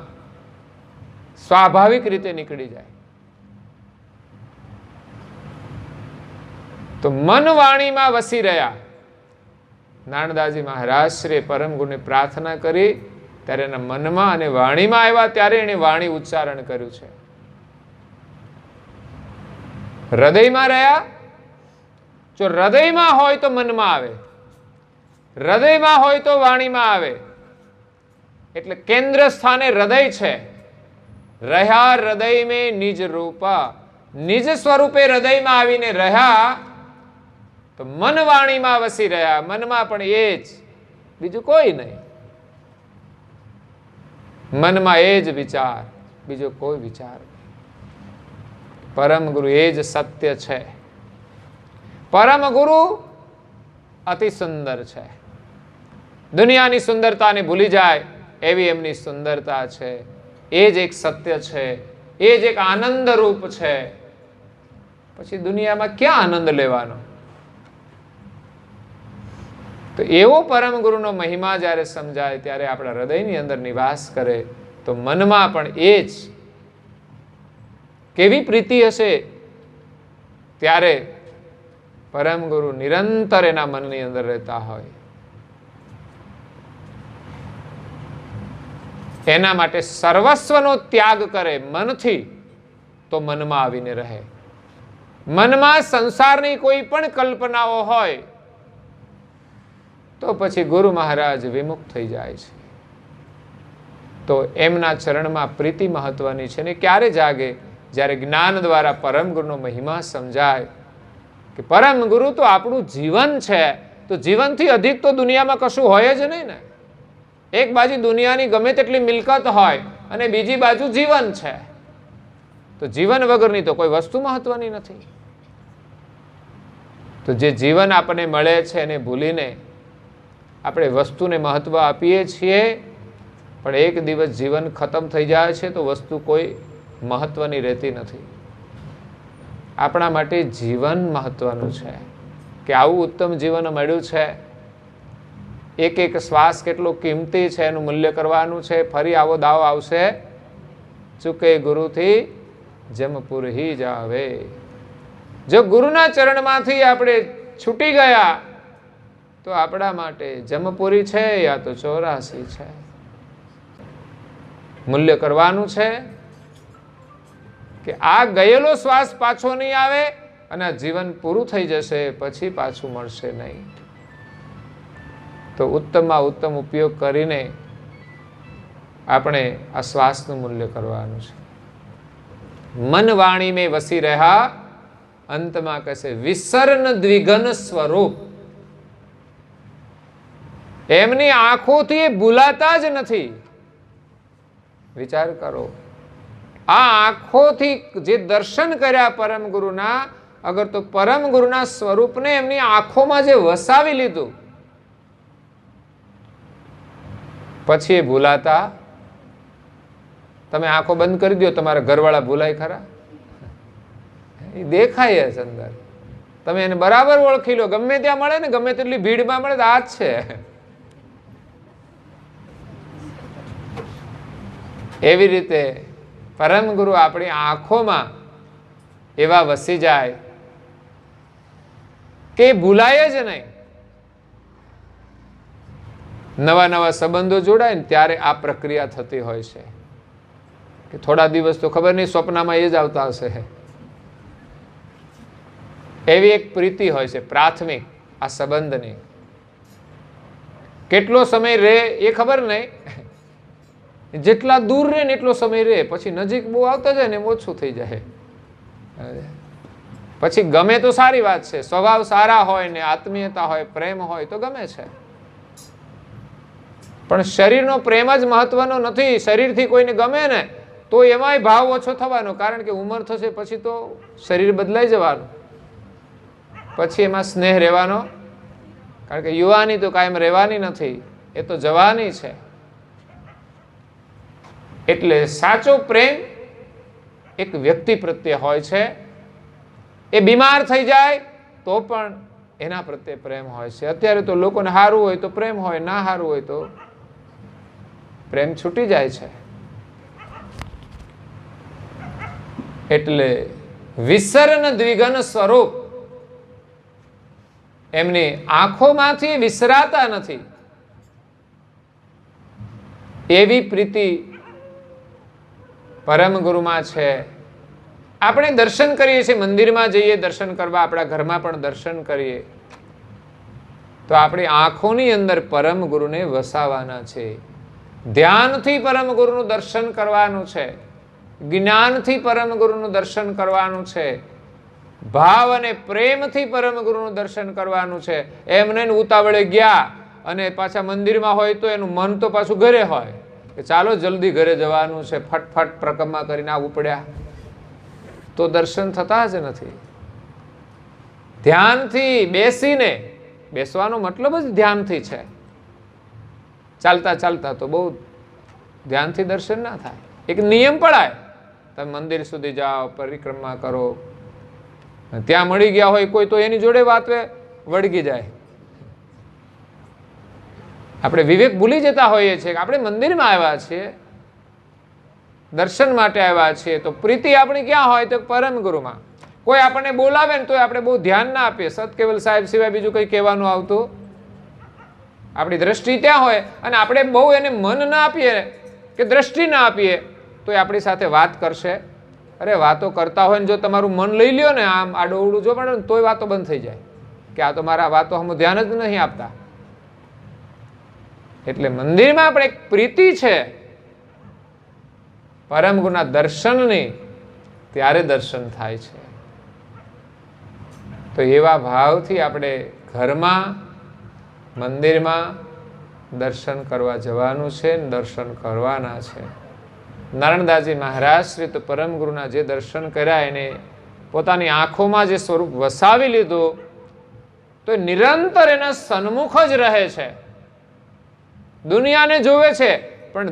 સ્વાભાવિક રીતે નીકળી જાય. તો મન વાણીમાં વસી રહ્યા. નાનદાજી મહારાજ શ્રી પરમ ગુરુને પ્રાર્થના કરી ત્યારે એના મનમાં અને વાણીમાં આવ્યા ત્યારે એને વાણી ઉચ્ચારણ કર્યું છે. હૃદયમાં રહ્યા. જો હૃદયમાં હોય તો મનમાં આવે, હૃદયમાં હોય તો વાણીમાં આવે. એટલે કેન્દ્ર સ્થાને હૃદય છે. રહ્યા હૃદય में निज रूपा નિજ સ્વરૂપે હૃદયમાં આવીને રહ્યા તો મન વાણીમાં વસી રહ્યા. મનમાં પણ એ જ, બીજું કોઈ નહીં. મનમાં એ જ વિચાર, બીજો કોઈ વિચાર નહીં. પરમ ગુરુ એ જ સત્ય છે. પરમ ગુરુ અતિ સુંદર છે. દુનિયાની સુંદરતાને ભૂલી જાય એવી એમની સુંદરતા છે. એ જ એક સત્ય છે, એ જ એક આનંદ રૂપ છે. પછી દુનિયામાં ક્યાં આનંદ લેવાનો? તો એવો પરમ ગુરુનો મહિમા જ્યારે સમજાય ત્યારે આપણા હૃદયની અંદર નિવાસ કરે તો મનમાં પણ એ જ કેવી પ્રીતિ હશે. ત્યારે પરમ ગુરુ નિરંતર એના મનની અંદર રહેતા હોય. એના માટે સર્વસ્વનો ત્યાગ કરે મનથી તો મનમાં આવીને રહે. મનમાં સંસારની કોઈ પણ કલ્પનાઓ હોય તો પછી ગુરુ મહારાજ વિમુખ થઈ જાય છે. તો એમના ચરણમાં પ્રીતિ મહત્વની છે. ને ક્યારે જાગે? જ્યારે જ્ઞાન દ્વારા પરમ ગુરુનો મહિમા સમજાય કે પરમ ગુરુ તો આપણું જીવન છે. તો જીવનથી અધિક તો દુનિયામાં કશું હોય જ નહીં ને. એક બાજુ દુનિયાની ગમે તેટલી મિલકત હોય અને બીજી બાજુ જીવન છે. તો જીવન વગરની તો કોઈ વસ્તુ મહત્વની નથી. તો જે જીવન આપણને મળે છે એને ભૂલીને આપણે વસ્તુને મહત્વ આપીએ છીએ, પણ એક દિવસ જીવન ખતમ થઈ જાય છે તો વસ્તુ કોઈ મહત્વની રહેતી નથી. આપણા માટે જીવન મહત્વનું છે કે આવું ઉત્તમ જીવન મળ્યું છે. એક એક શ્વાસ કેટલો કિંમતી છે એનું મૂલ્ય કરવાનું છે. ફરી આવો દાવ આવશે, ચૂકે ગુરુથી જમપુર હી જાવે. જો ગુરુના ચરણમાંથી આપણે છૂટી ગયા તો આપણા માટે જમપુરી છે યા તો 84 છે. મૂલ્ય કરવાનું છે કે આ ગયેલો શ્વાસ પાછો નહીં આવે અને આ જીવન પૂરું થઈ જશે પછી પાછું મળશે નહીં. તો ઉત્તમમાં ઉત્તમ ઉપયોગ કરીને આપણે આ શ્વાસનું મૂલ્ય કરવાનું છે. મન વાણી મેં વસી રહ્યા, અંતમાં કહેશે વિસર્ન દ્વિગન સ્વરૂપ. એમની આંખોથી ભૂલાતા જ નથી. વિચાર કરો, આ આંખોથી જે દર્શન કર્યા પરમ ગુરુના, અગર તો પરમ ગુરુના સ્વરૂપને એમની આંખોમાં જે વસાવી લીધું પછી એ ભૂલાતા. તમે આંખો બંધ કરી દો, તમારા ઘરવાળા ભૂલાય ખરા? એ દેખાય છે અંદર. તમે એને બરાબર ઓળખી લો. ગમે ત્યાં મળે ને, ગમે તેટલી ભીડમાં મળે તો આ જ છે. એવી રીતે પરમ ગુરુ આપણી આંખોમાં એવા વસી જાય કે ભૂલાય જ નહીં. નવા નવા સંબંધો જોડાય ને ત્યારે આ પ્રક્રિયા થતી હોય છે કે થોડા દિવસ તો ખબર નહીં સ્વપ્નમાં એ જ આવતા હશે. એવી એક પ્રીતિ હોય છે પ્રાથમિક આ સંબંધની. કેટલો સમય રહે એ ખબર નહીં. જેટલા દૂર રહે ને એટલો સમય રહે, પછી નજીક બહુ આવતા જાય ને એમ ઓછું થઈ જાય. પછી ગમે તો સારી વાત છે, સ્વભાવ સારા હોય ને આત્મીયતા હોય, પ્રેમ હોય તો ગમે છે. પણ શરીરનો પ્રેમ જ મહત્વનો નથી. શરીરથી કોઈને ગમે ને તો એમાંય ભાવ ઓછો થવાનો, કારણ કે ઉંમર થશે પછી તો શરીર બદલાઈ જવાનું. પછી એમાં સ્નેહ રહેવાનો, કારણ કે યુવાની તો કાયમ રહેવાની નથી, એ તો જવાની છે. એટલે સાચો પ્રેમ એક વ્યક્તિ પ્રત્યે હોય છે. એ બીમાર થઈ જાય તો પણ એના પ્રત્યે પ્રેમ હોય છે. અત્યારે તો લોકોને સારું હોય તો પ્રેમ હોય, ના સારું હોય તો પ્રેમ છૂટી જાય છે. એટલે વિસર્ન દ્વિગન સ્વરૂપ એમની આંખોમાંથી વિસરાતા નથી. એવી પ્રીતિ પરમ ગુરુમાં છે. આપણે દર્શન કરીએ છીએ, મંદિરમાં જઈએ દર્શન કરવા, આપણા ઘરમાં પણ દર્શન કરીએ તો આપણી આંખોની અંદર પરમ ગુરુને વસાવાના છે. ધ્યાનથી પરમ ગુરુનું દર્શન કરવાનું છે. જ્ઞાનથી પરમ ગુરુનું દર્શન કરવાનું છે, ભાવ અને પ્રેમથી પરમ ગુરુનું દર્શન કરવાનું છે. એમને ઉતાવળે ગયા અને પાછા મંદિરમાં હોય તો એનું મન તો પાછું ઘરે હોય કે ચાલો જલ્દી ઘરે જવાનું છે, ફટફટ પ્રકમા કરીને આવવું પડ્યા તો દર્શન થતા જ નથી. ધ્યાનથી બેસીને, બેસવાનો મતલબ જ ધ્યાનથી છે. ચાલતા ચાલતા તો બહુ ધ્યાનથી દર્શન ના થાય. એક નિયમ પડાય, તમે મંદિર સુધી જાઓ, પરિક્રમા કરો, ત્યાં મળી ગયા હોય કોઈ તો એની જોડે વાત વળગી જાય. આપણે વિવેક ભૂલી જતા હોઈએ છીએ કે આપણે મંદિરમાં આવ્યા છીએ, દર્શન માટે આવ્યા છીએ, તો પ્રીતિ આપણી ક્યાં હોય તો પરમ ગુરુમાં. કોઈ આપણને બોલાવે ને તો આપણે બહુ ધ્યાન ના આપીએ. સતકેવલ સાહેબ સિવાય બીજું કંઈ કહેવાનું આવતું, આપણી દ્રષ્ટિ ત્યાં હોય અને આપણે બહુ એને મન ના આપીએ કે દ્રષ્ટિ ના આપીએ તો એ આપણી સાથે વાત કરશે. અરે વાતો કરતા હોય ને જો તમારું મન લઈ લ્યો ને આમ આડોવડું જો પડે ને તોય વાતો બંધ થઈ જાય કે આ તો મારા વાતો હમ ધ્યાન જ નહીં આપતા. એટલે મંદિરમાં આપણે એક પ્રીતિ છે પરમ ગુરુના દર્શનની, ત્યારે દર્શન થાય છે. તો એવા ભાવથી આપણે ઘરમાં, મંદિરમાં દર્શન કરવા જવાનું છે, દર્શન કરવાના છે. નારણદાસજી મહારાજ શ્રી તો પરમ ગુરુના જે દર્શન કર્યા એને પોતાની આંખોમાં જે સ્વરૂપ વસાવી લીધું તો નિરંતર એના સન્મુખ જ રહે છે. દુનિયાને જોવે છે પણ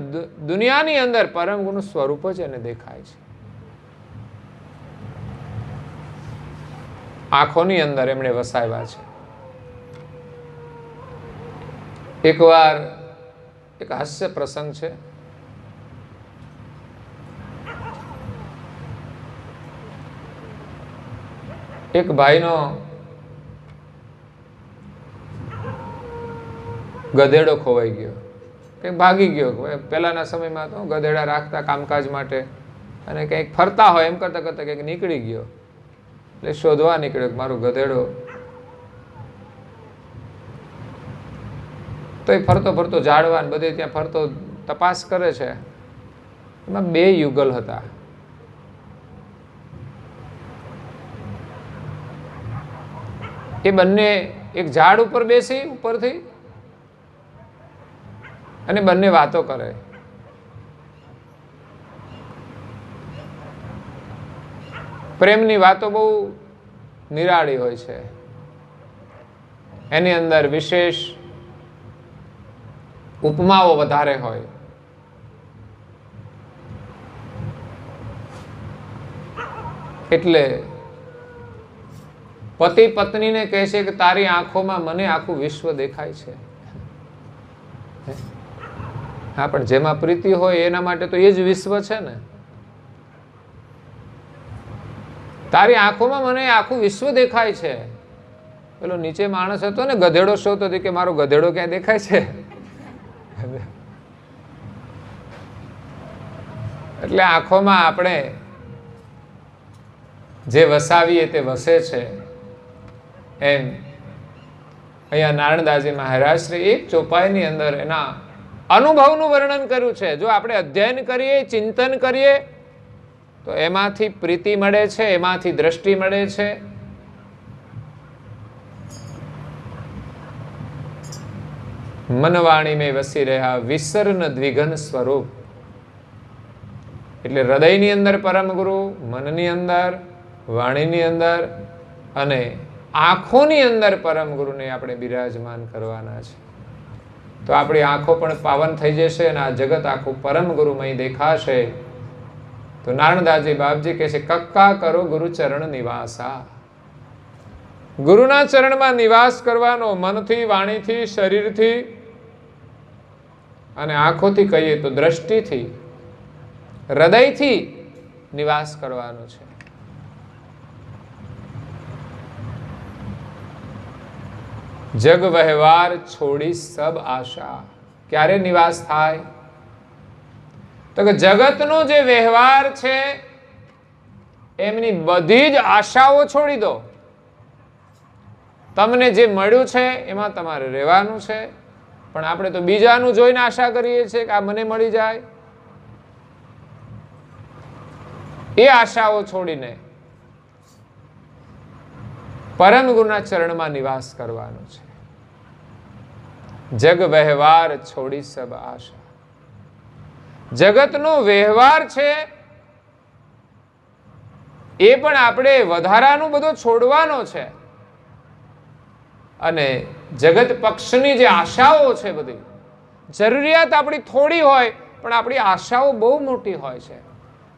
દુનિયાની અંદર પરમ ગુરુનું સ્વરૂપ જ એને દેખાય છે. આંખોની અંદર એમણે વસાવ્યા છે. એકવાર એક હાસ્ય પ્રસંગ છે. એક ભાઈનો ગધેડો ખોવાઈ ગયો કે ભાગી ગયો. પહેલાના સમયમાં તો ગધેડા રાખતા કામકાજ માટે અને કંઈક ફરતા હોય એમ કરતા કરતા કંઈક નીકળી ગયો. એટલે શોધવા નીકળ્યો મારો ગધેડો. તો એ ફરતો ફરતો ઝાડવા ને બધે ત્યાં ફરતો તપાસ કરે છે. એમાં 2 યુગલ હતા. એ બંને એક ઝાડ ઉપર બેસી ઉપરથી અને બંને વાતો કરે. પ્રેમની વાતો બહુ નિરાળી હોય છે. એની અંદર વિશેષ ઉપમાઓ વધારે હોય. એટલે પતિ પત્નીને કહે છે કે તારી આંખોમાં મને આખું વિશ્વ દેખાય છે. હા, પણ જેમાં પ્રીતિ હોય એના માટે તો એ જ વિશ્વ છે ને. તારી આંખોમાં મને આખું વિશ્વ દેખાય છે. પેલો નીચે માણસ હતો ને ગધેડો શોધતો હતો કે મારો ગધેડો ક્યાં દેખાય છે. એટલે આંખોમાં આપણે જે વસાવીએ તે વસે છે. એમ અહીંયા નારણદાસજી મહારાજ શ્રી એક ચોપાઈની અંદર એના અનુભવનું વર્ણન કર્યું છે. જો આપણે અધ્યયન કરીએ, ચિંતન કરીએ તો એમાંથી પ્રીતિ મળે છે, એમાંથી દ્રષ્ટિ મળે છે. મનવાણી મેં વસી રહ્યા વિસર્ન દ્વિઘન સ્વરૂપ. એટલે હૃદયની અંદર પરમ ગુરુ, મનની અંદર, વાણીની અંદર અને આંખોની અંદર પરમ ગુરુને આપણે બિરાજમાન કરવાના છે. તો આપણી આંખો પણ પાવન થઈ જશે અને આ જગત આખું પરમ ગુરુમય દેખાશે. તો નારણદાસજી બાપજી કહે છે કક્કા કરો ગુરુ ચરણ નિવાસા. ગુરુના ચરણમાં નિવાસ કરવાનો મનથી, વાણીથી, શરીરથી અને આંખોથી કહીએ તો દ્રષ્ટિથી, હૃદયથી નિવાસ કરવાનો છે. જગ વ્યવહાર છોડી સબ આશા. ક્યારે નિવાસ થાય? તો કે જગતનો જે વ્યવહાર છે એમની બધી જ આશાઓ છોડી દો. તમને જે મળ્યું છે એમાં તમારે રહેવાનું છે. પણ આપણે તો બીજાનું જોઈને આશા કરીએ છીએ કે આ મને મળી જાય. એ આશાઓ છોડીને પરમ ગુરુના ચરણમાં નિવાસ કરવાનો છે. જગ વ્યવહાર છોડી સબ આશા. જગતનો વ્યવહાર છે એ પણ આપણે વધારાનું બધું છોડવાનો છે. અને જગત પક્ષની જે આશાઓ છે, બધી જરૂરિયાત આપણી થોડી હોય પણ આપણી આશાઓ બહુ મોટી હોય છે.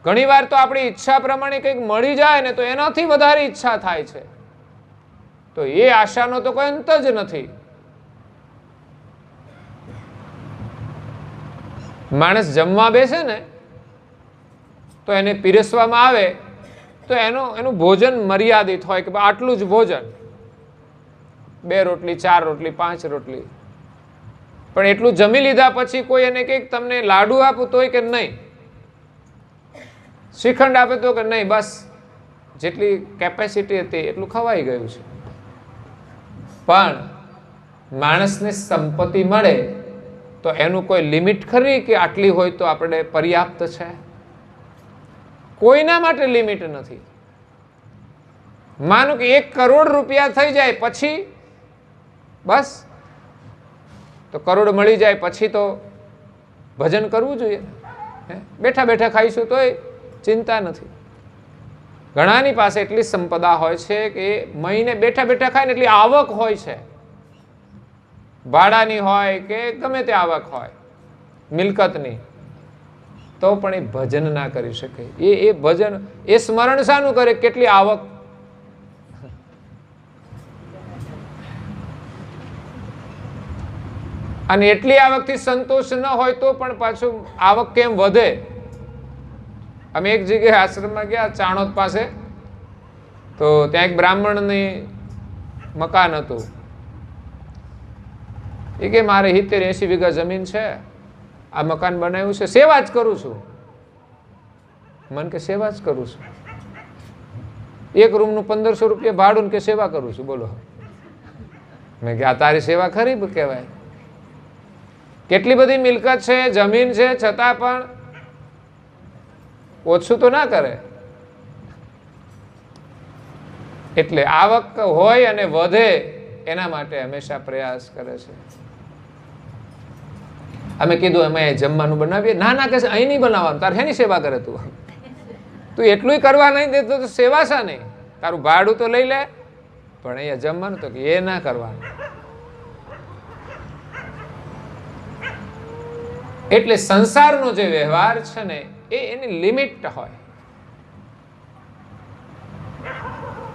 ઘણી વાર તો આપણી ઈચ્છા પ્રમાણે કંઈક મળી જાય ને તો એનાથી વધારે ઈચ્છા થાય છે. તો એ આશાનો તો કોઈ અંત જ નથી. માણસ જમવા બેસે ને તો એને પીરસવામાં આવે તો એનું ભોજન મર્યાદિત હોય કે આટલું જ ભોજન, 2 રોટલી 4 રોટલી 5 રોટલી. પણ એટલું જમી લીધા પછી કોઈ એને કંઈક તમને લાડુ આપું તોય કે નહીં, શ્રીખંડ આપે તો કે નહીં, બસ જેટલી કેપેસિટી હતી એટલું ખવાઈ ગયું છે. પણ માણસને સંપત્તિ મળે તો એનું કોઈ લિમિટ ખરી કે આટલી હોય તો આપણે પર્યાપ્ત છે? કોઈના માટે લિમિટ નથી. માનો કે 1 કરોડ રૂપિયા થઈ જાય પછી બસ, તો કરોડ મળી જાય પછી તો ભજન કરવું જોઈએ. બેઠા બેઠા ખાઈશું તોય ચિંતા નથી. ઘણાની પાસે એટલી સંપદા હોય છે કે મહિને બેઠા બેઠા ખાય ને એટલી આવક હોય છે, ભાડાની હોય કે ગમે તે આવક હોય મિલકતની, તો પણ એ ભજન ના કરી શકે. એ ભજન, એ સ્મરણ શાનું કરે? કેટલી આવક. અને એટલી આવકથી સંતોષ ન હોય તો પણ પાછું આવક કેમ વધે? અમે એક જગ્યાએ આશ્રમમાં ગયા, ચાણોદ પાસે, તો ત્યાં એક બ્રાહ્મણની મકાન હતું. એ કે મારે 70-80 વીઘા જમીન છે, આ મકાન બનાવ્યું છે, સેવા જ કરું છું. મન કે સેવા જ કરું છું? 1 રૂમનું 1500 રૂપિયા ભાડું કે સેવા કરું છું, બોલો. મેં કે આ તારી સેવા ખરી કહેવાય? કેટલી બધી મિલકત છે, જમીન છે, છતાં પણ ઓછું તો ના કરે. એટલે આવક હોય અને વધે એના માટે હંમેશા પ્રયાસ કરે છે. અમે કીધું અમે જમવાનું બનાવીએ, ના ના કહે છે અહીં નહીં બનાવવાનું, તારે શેની સેવા કરે તું? તું એટલું કરવા નહીં દેતો તો સેવા શા નહીં? તારું ભાડું તો લઈ લે, પણ અહીંયા જમવાનું તો એ ના કરવાનું. એટલે સંસારનો જે વ્યવહાર છે ને એની લિમિટ હોય.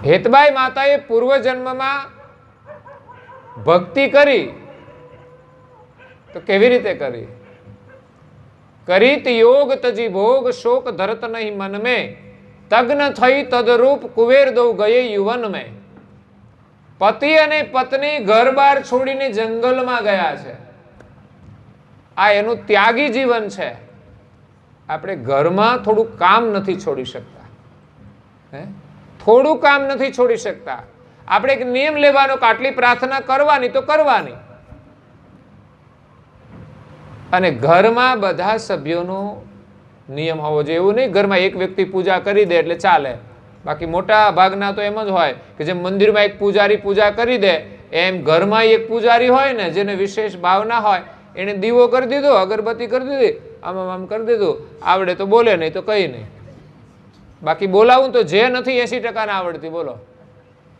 હેતબાઈ માતાએ પૂર્વજન્મમાં ભક્તિ કરી તો કેવી રીતે કરી? કરીત યોગ તજી ભોગ શોક ધરત નહીં મન મેં, તગ્ન થઈ તદરૂપ કુવેર દો ગયે યુવન મેં. પતિ અને પત્ની ઘર બાર છોડીને જંગલમાં ગયા છે. આ એનું ત્યાગી જીવન છે. આપણે ઘરમાં થોડું કામ નથી છોડી શકતા, થોડું કામ નથી છોડી શકતા. આપણે એક નિયમ લેવાનો કે આટલી પ્રાર્થના કરવાની તો કરવાની. અને ઘરમાં બધા સભ્યોનો નિયમ હોવો જોઈએ. એવું નહીં ઘરમાં એક વ્યક્તિ પૂજા કરી દે એટલે ચાલે. બાકી મોટા ભાગના તો એમ જ હોય કે જેમ મંદિરમાં એક પૂજારી પૂજા કરી દે એમ ઘરમાં એક પૂજારી હોય ને જેને વિશેષ ભાવના હોય, એને દીવો કરી દીધો, અગરબત્તી કરી દીધી, આમ આમ કરી દીધું, આવડે તો બોલે નહીં તો કંઈ નહીં. બાકી બોલાવું તો જે નથી 80% ને આવડતી, બોલો.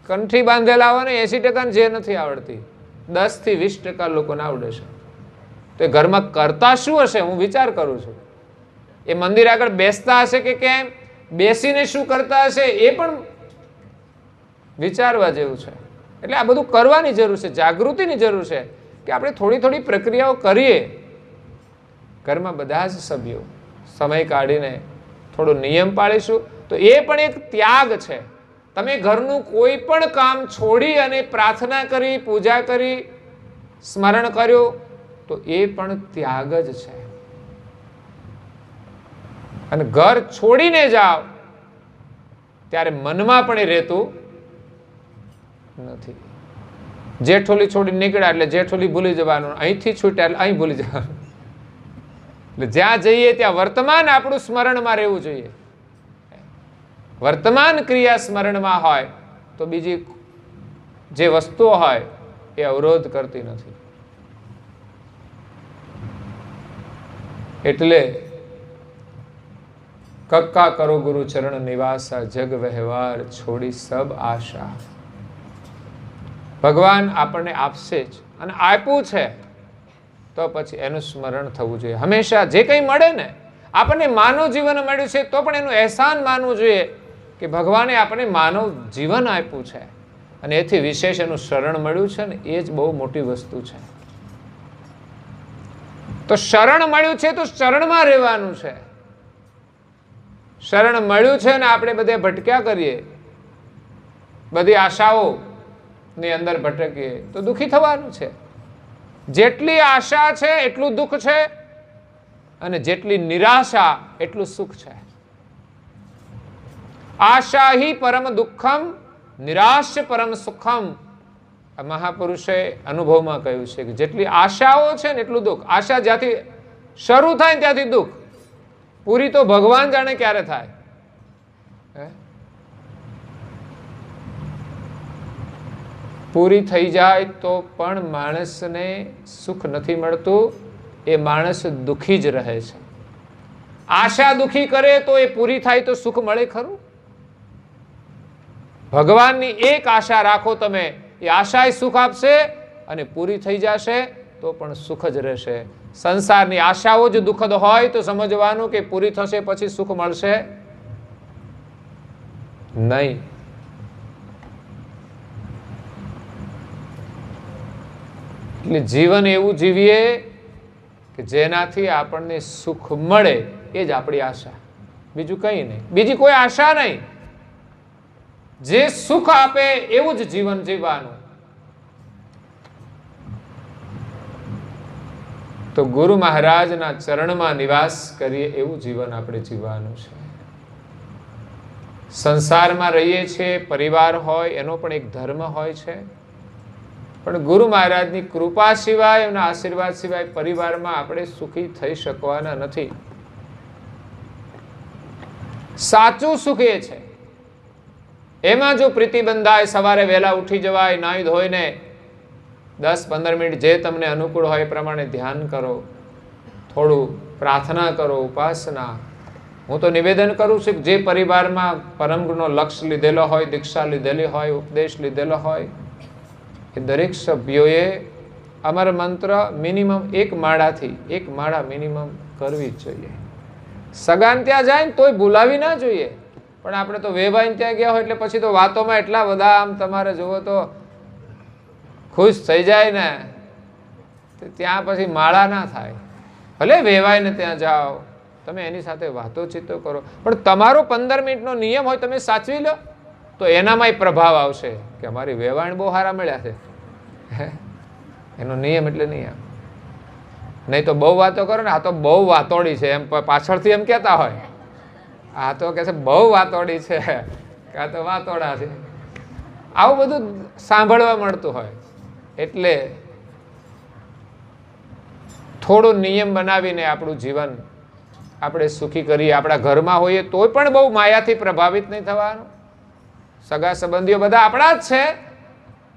કંઠી બાંધેલા હોય ને 80% જે નથી આવડતી, 10 થી 20% લોકોને આવડે છે. તો એ ઘરમાં કરતા શું હશે? હું વિચાર કરું છું. એ મંદિર આગળ બેસતા હશે કે કેમ, બેસીને શું કરતા હશે એ પણ વિચારવા જેવું છે. એટલે આ બધું કરવાની જરૂર છે, જાગૃતિની જરૂર છે કે આપણે થોડી થોડી પ્રક્રિયાઓ કરીએ. ઘરમાં બધા જ સભ્યો સમય કાઢીને થોડો નિયમ પાળીશું તો એ પણ એક ત્યાગ છે. તમે ઘરનું કોઈ પણ કામ છોડી અને પ્રાર્થના કરી, પૂજા કરી, સ્મરણ કર્યું તો એ પણ ત્યાગ જ છે. અને ઘર છોડીને જાઓ ત્યારે મનમાં પણ એ રહેતું નથી. જેઠોલી છોડી નીકળ્યા એટલે જેઠોલી ભૂલી જવાનું, અહીંથી છૂટ્યા એટલે અહીં ભૂલી જવાનું. એટલે જ્યાં જઈએ ત્યાં વર્તમાન આપણું સ્મરણમાં રહેવું જોઈએ. વર્તમાન ક્રિયા સ્મરણમાં હોય તો બીજી જે વસ્તુઓ હોય એ અવરોધ કરતી નથી. એટલે કક્કા કરો ગુરુ ચરણ નિવાસા, જગ વ્યવહાર છોડી સબ આશા. ભગવાન આપણને આપશે જ, અને આપ્યું છે તો પછી એનું સ્મરણ થવું જોઈએ. હંમેશા જે કંઈ મળે ને, આપણને માનવ જીવન મળ્યું છે તો પણ એનું અહેસાન માનવું જોઈએ કે ભગવાને આપણને માનવ જીવન આપ્યું છે, અને એથી વિશેષ એનું શરણ મળ્યું છે ને, એ જ બહુ મોટી વસ્તુ છે. તો શરણ મળ્યું છે તો શરણમાં રહેવાનું છે. શરણ મળ્યું છે ને આપણે બધે ભટક્યા કરીએ, બધી આશાઓ ની અંદર ભટકીએ તો દુઃખી થવાનું છે. જેટલી આશા છે એટલું દુઃખ છે, અને જેટલી નિરાશા એટલું સુખ છે. આશા હિ પરમ દુઃખમ, નિરાશ્ય પરમ સુખમ. આ મહાપુરુષે અનુભવમાં કહ્યું છે કે જેટલી આશાઓ છે ને એટલું દુઃખ. આશા જ્યાંથી શરૂ થાય ને ત્યાંથી દુઃખ. પૂરી તો ભગવાન જાણે ક્યારે થાય. પૂરી થઈ જાય તો પણ માણસને સુખ નથી મળતું, એ માણસ દુઃખી જ રહે છે. આશા દુઃખી કરે તો એ પૂરી થાય તો સુખ મળે ખરું? ભગવાનની એક આશા રાખો તમે, એ આશા સુખ આપશે, અને પૂરી થઈ જશે તો પણ સુખ જ રહેશે. સંસારની આશાઓ જ દુઃખદ હોય તો સમજવાનું કે પૂરી થશે પછી સુખ મળશે નહીં. એટલે જીવન એવું જીવીએ કે જેનાથી આપણને સુખ મળે, એ જ આપણી આશા, બીજું કંઈ નહીં, બીજી કોઈ આશા નહીં. જે સુખ આપે એવું જ જીવન જીવવાનું. તો ગુરુ મહારાજના ચરણમાં નિવાસ કરીએ એવું જીવન આપણે જીવવાનું છે. સંસારમાં રહીએ છીએ, પરિવાર હોય, એનો પણ એક ધર્મ હોય છે, પણ ગુરુ મહારાજની કૃપા સિવાય, એમના આશીર્વાદ સિવાય પરિવારમાં આપણે સુખી થઈ શકવાના નથી. સાચું સુખ એ છે, એમાં જો પ્રીતિ બંધાય, સવારે વહેલા ઉઠી જવાય, નાહી ધોઈને 10-15 મિનિટ જે તમને અનુકૂળ હોય એ પ્રમાણે ધ્યાન કરો, થોડું પ્રાર્થના કરો, ઉપાસના. હું તો નિવેદન કરું છું કે જે પરિવારમાં પરમગુરુનો લક્ષ્ય લીધેલો હોય, દીક્ષા લીધેલી હોય, ઉપદેશ લીધેલો હોય, એ દરેક સભ્યોએ અમર મંત્ર મિનિમમ એક માળા મિનિમમ કરવી જ જોઈએ. સગાન ત્યાં જાય ને તોય ભૂલાવી ના જોઈએ, પણ આપણે તો વેવાઈને ત્યાં ગયા હોય એટલે પછી તો વાતોમાં એટલા બધા આમ તમારે જુઓ તો ખુશ થઈ જાય ને, ત્યાં પછી માળા ના થાય. ભલે વેવાઈને ત્યાં જાઓ, તમે એની સાથે વાતો ચીતો કરો, પણ તમારો 15 મિનિટનો નિયમ હોય, તમે સાચવી લો તો એનામાંય પ્રભાવ આવશે કે અમારી વેવાણ બહુ સારા મળ્યા છે. એનો નિયમ એટલે નિયમ. નહીં તો બહુ વાતો કરો ને, આ તો બહુ વાતોડી છે એમ પાછળથી એમ કહેતા હોય, આ તો કહે છે બહુ વાતોડી છે, આ તો વાતોડા છે, આવું બધું સાંભળવા મળતું હોય. એટલે થોડો નિયમ બનાવીને આપણું જીવન આપણે સુખી કરીએ. આપણા ઘરમાં હોઈએ તોય પણ બહુ માયાથી પ્રભાવિત નહીં થવાનું. સગા સંબંધીઓ બધા આપણા જ છે,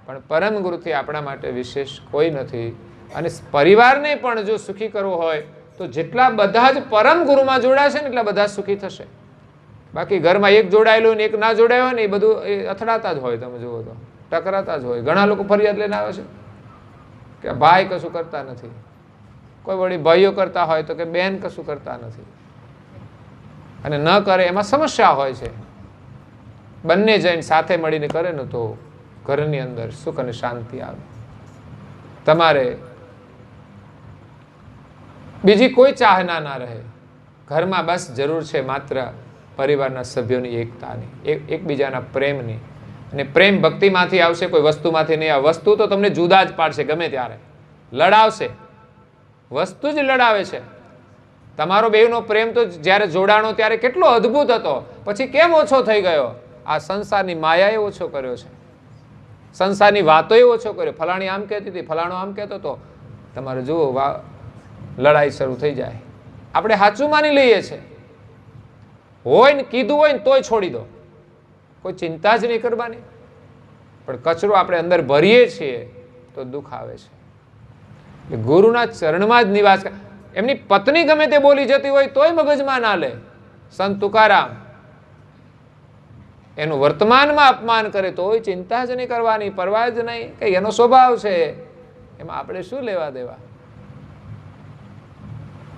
પણ પરમ ગુરુથી આપણા માટે વિશેષ કોઈ નથી. અને પરિવારને પણ જો સુખી કરવો હોય તો જેટલા બધા જ પરમ ગુરુમાં જોડાશે ને એટલા બધા સુખી થશે. બાકી ઘરમાં એક જોડાયેલું ને એક ના જોડાયો હોય ને, એ બધું અથડાતા જ હોય. તમે જુઓ તો ટકરાતા જ હોય. ઘણા લોકો ફરિયાદ લઈને આવે છે કે ભાઈ કશું કરતા નથી, કોઈ વળી ભાઈઓ કરતા હોય તો કે બેન કશું કરતા નથી, અને ન કરે એમાં સમસ્યા હોય છે. બંને જઈને સાથે મળીને કરે ને તો ઘરની અંદર સુખ અને શાંતિ આવે. તમારે બીજી કોઈ ચાહના ના રહે. ઘરમાં બસ જરૂર છે માત્ર પરિવારના સભ્યોની એકતાની, એકબીજાના પ્રેમની. અને પ્રેમ ભક્તિમાંથી આવશે, કોઈ વસ્તુમાંથી નહીં આવે. વસ્તુ તો તમને જુદા જ પાડશે, ગમે ત્યારે લડાવશે. વસ્તુ જ લડાવે છે. તમારો બેવનો પ્રેમ તો જ્યારે જોડાણો ત્યારે કેટલો અદ્ભુત હતો, પછી કેમ ઓછો થઈ ગયો? આ સંસારની માયાએ ઓછો કર્યો છે, સંસારની વાતોએ ઓછો કર્યો. ફલાણી આમ કહેતી હતી, ફલાણો આમ કહેતો હતો. તમારે જુઓ લડાઈ શરૂ થઈ જાય. આપણે સાચું માની લઈએ છીએ, હોય ને કીધું હોય ને તોય છોડી દો. કોઈ ચિંતા જ નહીં કરવાની. પણ કચરો આપણે અંદર ભરીએ છીએ તો દુઃખ આવે છે. ગુરુના ચરણમાં જ નિવાસ. એમની પત્ની ગમે તે બોલી જતી હોય તોય મગજમાં ના લે. સંત તુકારામ એનું વર્તમાનમાં અપમાન કરે તોય ચિંતા જ નહીં કરવાની, પરવા જ નહીં, કે એનો સ્વભાવ છે, એમાં આપણે શું લેવા દેવા.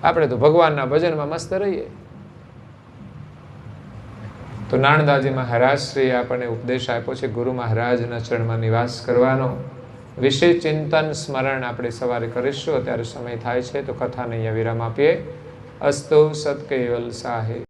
આપણે તો ભગવાનના ભજનમાં મસ્ત રહીએ. તો નાણદાજી મહારાજશ્રીએ આપણને ઉપદેશ આપ્યો છે ગુરુ મહારાજના ચરણમાં નિવાસ કરવાનો. વિશેષ ચિંતન સ્મરણ આપણે સવારે કરીશું. અત્યારે સમય થાય છે તો કથાને અહીંયા વિરામ આપીએ. અસ્તુ સત કેવલ સાહે.